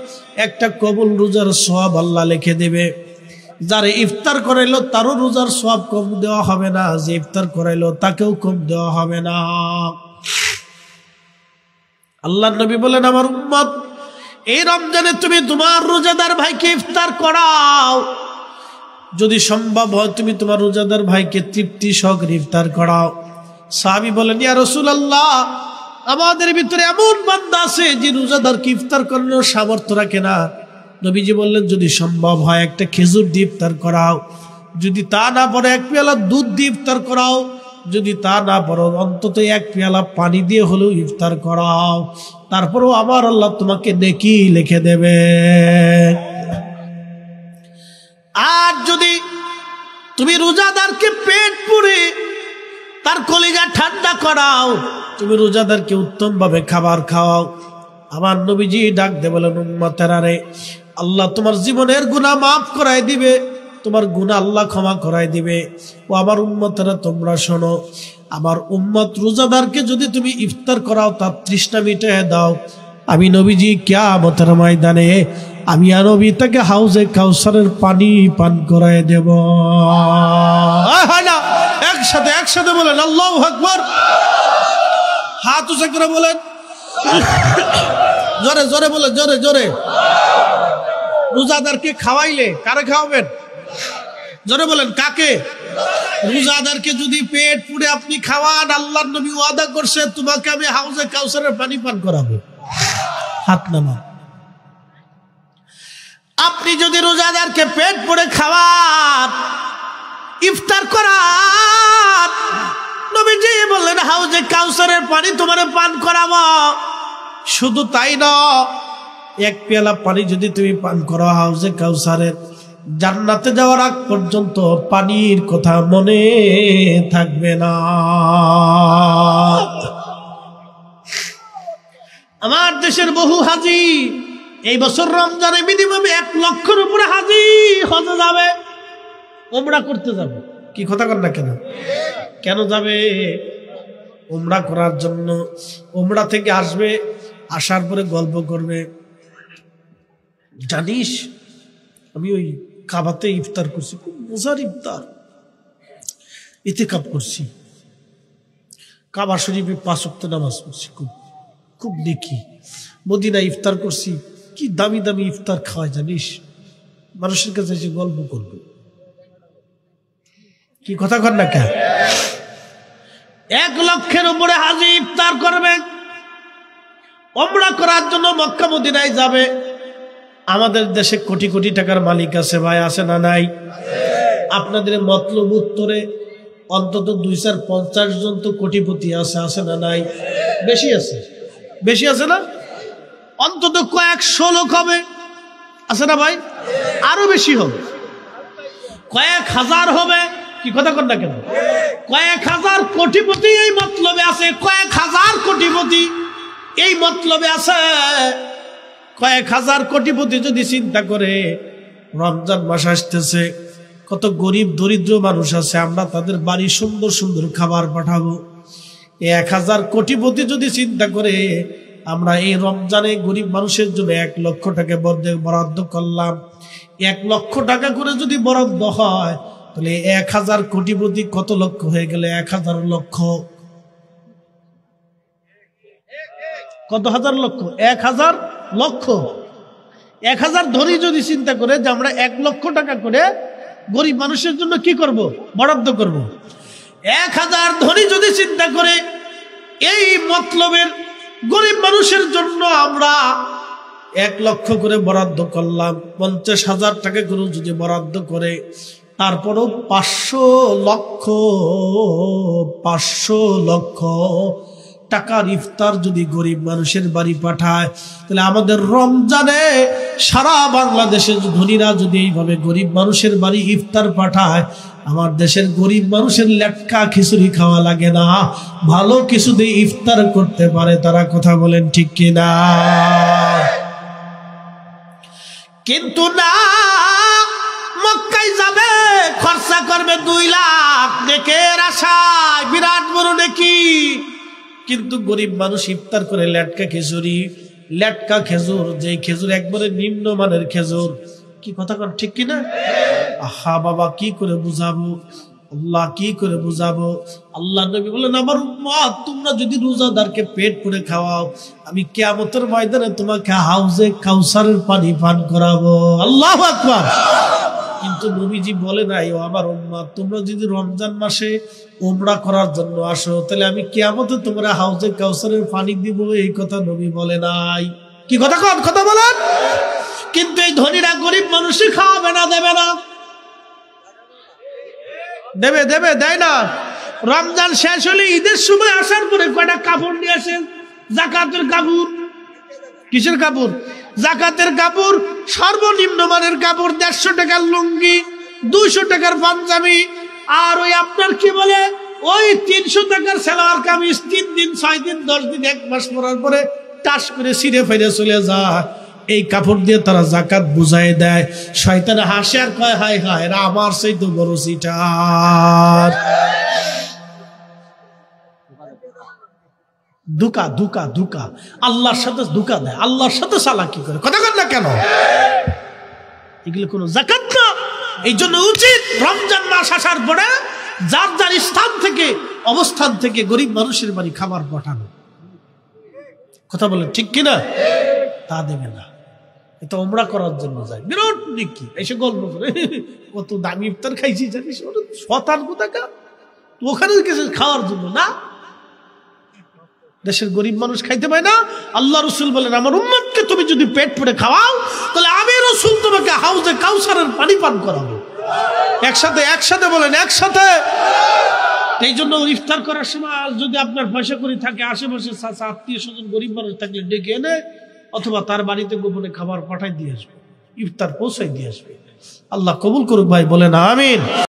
একটা কবুল রোজার সওয়াব আল্লাহ লিখে দেবে। যারে ইফতার করাইলো তারও রোজার সওয়াব কম দেওয়া হবে না, যে ইফতার করাইলো তাকেও কম দেওয়া হবে না। আল্লাহর নবী বলেন, আমার উম্মত এই রমজানে তুমি তোমার রোজাদার ভাইকে ইফতার করাও, যদি সম্ভব হয় তুমি তোমার রোজাদার ভাইকে তৃপ্তি সহকারে ইফতার করাও। সাহাবী বলেন, ইয়া রাসূলুল্লাহ, আমাদের ভিতরে এমন বান্দা আছে যে রোজাদারকে ইফতার করানোর সামর্থ্য রাখে না। নবীজি বললেন, যদি সম্ভব হয় একটা খেজুর দিয়ে ইফতার করাও, যদি তা না পারো এক পেয়ালা দুধ দিয়ে ইফতার করাও, যদি তা না পারো অন্তত এক পেয়ালা পানি দিয়ে হলেও ইফতার করাও, তারপরেও আমার আল্লাহ তোমাকে নেকি লিখে দেবে। আর যদি তুমি রোজাদারকে পেট পুরে তার কলিজা ঠান্ডা করাও, তুমি রোজাদারকে উত্তম ভাবে খাবার খাওয়াও, আমার নবীজি ডাক দে বলেন, উম্মতেরা রে, আল্লাহ তোমার জীবনের গুনাহ মাফ করাই দিবে, তোমার গুনাহ আল্লাহ ক্ষমা করাই দিবে। ও আমার উম্মতেরা তোমরা শোনো, আমার উম্মত রোজাদারকে যদি তুমি ইফতার করাও, তার তৃষ্ণা মিটিয়ে দাও, আমি নবীজি কিয়ামতের ময়দানে আমি আর নবী তাকে হাউজে কাউসারের পানি পান করায় দেব। একসাথে একসাথে বলেন আল্লাহু আকবার। হাত উঁচা করে বলেন, জোরে জোরে বলেন, জোরে জোরে। রোজাদারকে খাওয়াইলে কারে খাওয়াবেন? জোরে বলেন, কাকে? রোজাদারকে যদি পেট পুড়ে আপনি খাওয়ান, আল্লাহর নবী ওয়াদা করছে তোমাকে আমি হাউজে কাউসারের পানি পান করাবো। হাত নামান। আপনি যদি রোজাদারকে পেট পুড়ে খাওয়ান, ইফতার করান, নবীজি বললেন হাউজে কাউসারের পানি তোমারে পান করাবো। শুধু তাই না, এক পেয়ালা পানি যদি তুমি পান করো হাউজে কাউসারের, জান্নাতে যাওয়ার আগ পর্যন্ত পানির কথা মনে থাকবে না। আমার দেশের বহু হাজি এই বছর রমজানে মিনিমাম 1 লক্ষের উপরে হাজি হজে যাবে, উমরা করতে যাবে। কি কথা কর না কেন? কেন যাবে? উমরা করার জন্য। উমরা থেকে আসবে, আসার পরে গল্প করবে, জানিস আমি ওই কাবাতে ইফতার করছি, খুব মজার ইফতার, ইতিকাফ করছি, কাবা শরীফে 5 ওয়াক্ত নামাজ পড়ছি, খুব খুব দেখি, মদিনা ইফতার করছি, কি দামি দামি ইফতার খাওয়ায় জানিস। মানুষের কাছে এসে গল্প করবে। কি কথা কর না কেন? 1 লক্ষের উপরে হাজি ইফতার করবে, উমরা করার জন্য মক্কা মদিনায় যাবে। আমাদের দেশে কোটি কোটি টাকার মালিক আছে ভাই, আছে না নাই? আপনাদের মতলব উত্তরে অন্তত 250 জন তো কোটিপতি আছে, আছে না নাই? বেশি আছে, বেশি আছে না? অন্তত কয়েকশো লোক হবে, আছে না ভাই? আরো বেশি হবে, কয়েক হাজার হবে। কি কথা কর না কেন? কয়েক হাজার কোটিপতি এই মতলবে আছে, কয়েক হাজার কোটিপতি এই মতলবে আছে। কয়েক হাজার কোটিপতি যদি চিন্তা করে রমজান মাস আসতেছে, কত গরিব দরিদ্র মানুষ আছে, আমরা তাদের বাড়ি সুন্দর সুন্দর খাবার পাঠাবো। 1000 কোটিপতি যদি চিন্তা করে আমরা এই রমজানে গরিব মানুষের জন্য 1 লক্ষ টাকা বরাদ্দ করলাম, 1 লক্ষ টাকা করে যদি বরাদ্দ হয়, তাহলে 1000 কোটিপতি কত লক্ষ হয়ে গেলে? 1000 লক্ষ। কত হাজার লক্ষ? 1000 লক্ষ। 1000 ধনী যদি চিন্তা করে যে আমরা 1 লক্ষ টাকা করে গরিব মানুষের জন্য কি করব? বরাদ্দ করব। 1000 ধনী যদি চিন্তা করে এই মতলবের গরিব মানুষের জন্য আমরা 1 লক্ষ করে বরাদ্দ করলাম, 50,000 টাকা করে যদি বরাদ্দ করে তারপরও 500 লক্ষ টাকার ইফতার যদি গরিব মানুষের বাড়ি পাঠায়, তাহলে আমাদের রমজানে সারা বাংলাদেশে ধনীরা যদি এইভাবে গরিব মানুষের বাড়ি ইফতার পাঠায়, আমার দেশের গরিব মানুষের লেটকা খিচুড়ি খাওয়া লাগে না, ভালো কিছু দিয়ে ইফতার করতে পারে তারা। কথা বলেন ঠিক কিনা? কিন্তু না, মক্কায় যাবে, খরচা করবে 2 লাখ, নেকের আশায়, বিরাট বড় নেকি। কিন্তু গরিব মানুষ ইফতার করে লেটকা খেজুর, যে খেজুর একবারে নিম্নমানের খেজুর। কি কথা কন ঠিক কিনা? আহা বাবা, কি করে বুঝাবো আল্লাহ, কি করে বুঝাবো? আল্লাহ নবী বলেন, আমার উম্মত তোমরা যদি রোজাদারকে পেট পুরে খাওয়াও, আমি কিয়ামতের ময়দানে তোমাকে হাউজে কাউসারের পানি পান করাবো। আল্লাহু আকবার। কিন্তু নবীজি বলে নাই, ও আমার উম্মত তোমরা যদি রমজান মাসে উমরা করার জন্য আসো, তাহলে আমি কিয়ামতে তোমরা হাউজে কাউসারের পানি দিব। এই কথা নবী বলে নাই। কি কথা কন? কথা বলেন। কিন্তু এই ধনীরা গরিব মানুষই খাওয়াবে না, দেবে না। দেয় না। রমজান শেষ হলে ঈদের সময় আসার পরে কয়টা কাপড় নিয়ে আসেন, যাকাতের কাপড়। কিসের কাপড়? যাকাতের কাপড়। সর্বনিম্ন মানের কাপড়, 150 টাকার লুঙ্গি, 200 টাকার পাঞ্জাবি, আর ওই আপনার কি বলে ওই 300 টাকার সালোয়ার কামিজ 3 দিন 6 দিন 10 দিন 1 মাস পরার পরে টাস করে ছিঁড়ে ফেলে চলে যায়। এই কাপড় দিয়ে তারা যাকাত বুঝাই দেয়। শয়তান হাসে আর কয়, হায় হায়, এরা আমার সেই তো বড় সিটার। দুকা আল্লাহর সাথে দুকা দেয়, আল্লাহর সাথে চালাকি করে। কথা কন না কেন? এগুলো কোনো যাকাত না। এই জন্য উচিত রমজান মাস আসার পরে যার যার স্থান থেকে, অবস্থান থেকে গরিব মানুষের বাড়ি খাবার পাঠানো। কথা বলেন ঠিক কিনা? তা দেবে না, এটা উমরা করার জন্য যায়, বিরাট নেকি। এসে গল্প করে, কত দামি ইফতার খাইছি জানিস, শতান টাকা, ওখানে গেছে খাওয়ার জন্য না। দেশের গরিব মানুষ খাইতে পায় না। আল্লাহ রসুল বলেন, আমার উম্মতকে তুমি যদি পেট পুরে খাওয়াও, তাহলে আমি রসুল তোমাকে হাউজে কাউসারের পানি পান করাবো। একসাথে বলেন, একসাথে। এই জন্য ইফতার করার সময় যদি আপনার পয়সা করি থাকে, আশেপাশে আত্মীয় স্বজন গরিব মানুষ থাকলে ডেকে এনে অথবা তার বাড়িতে গোপনে খাবার পাঠাই দিয়ে আসবে, ইফতার পৌঁছাই দিয়ে আসবে। আল্লাহ কবুল করুক ভাই, বলেন আমিন।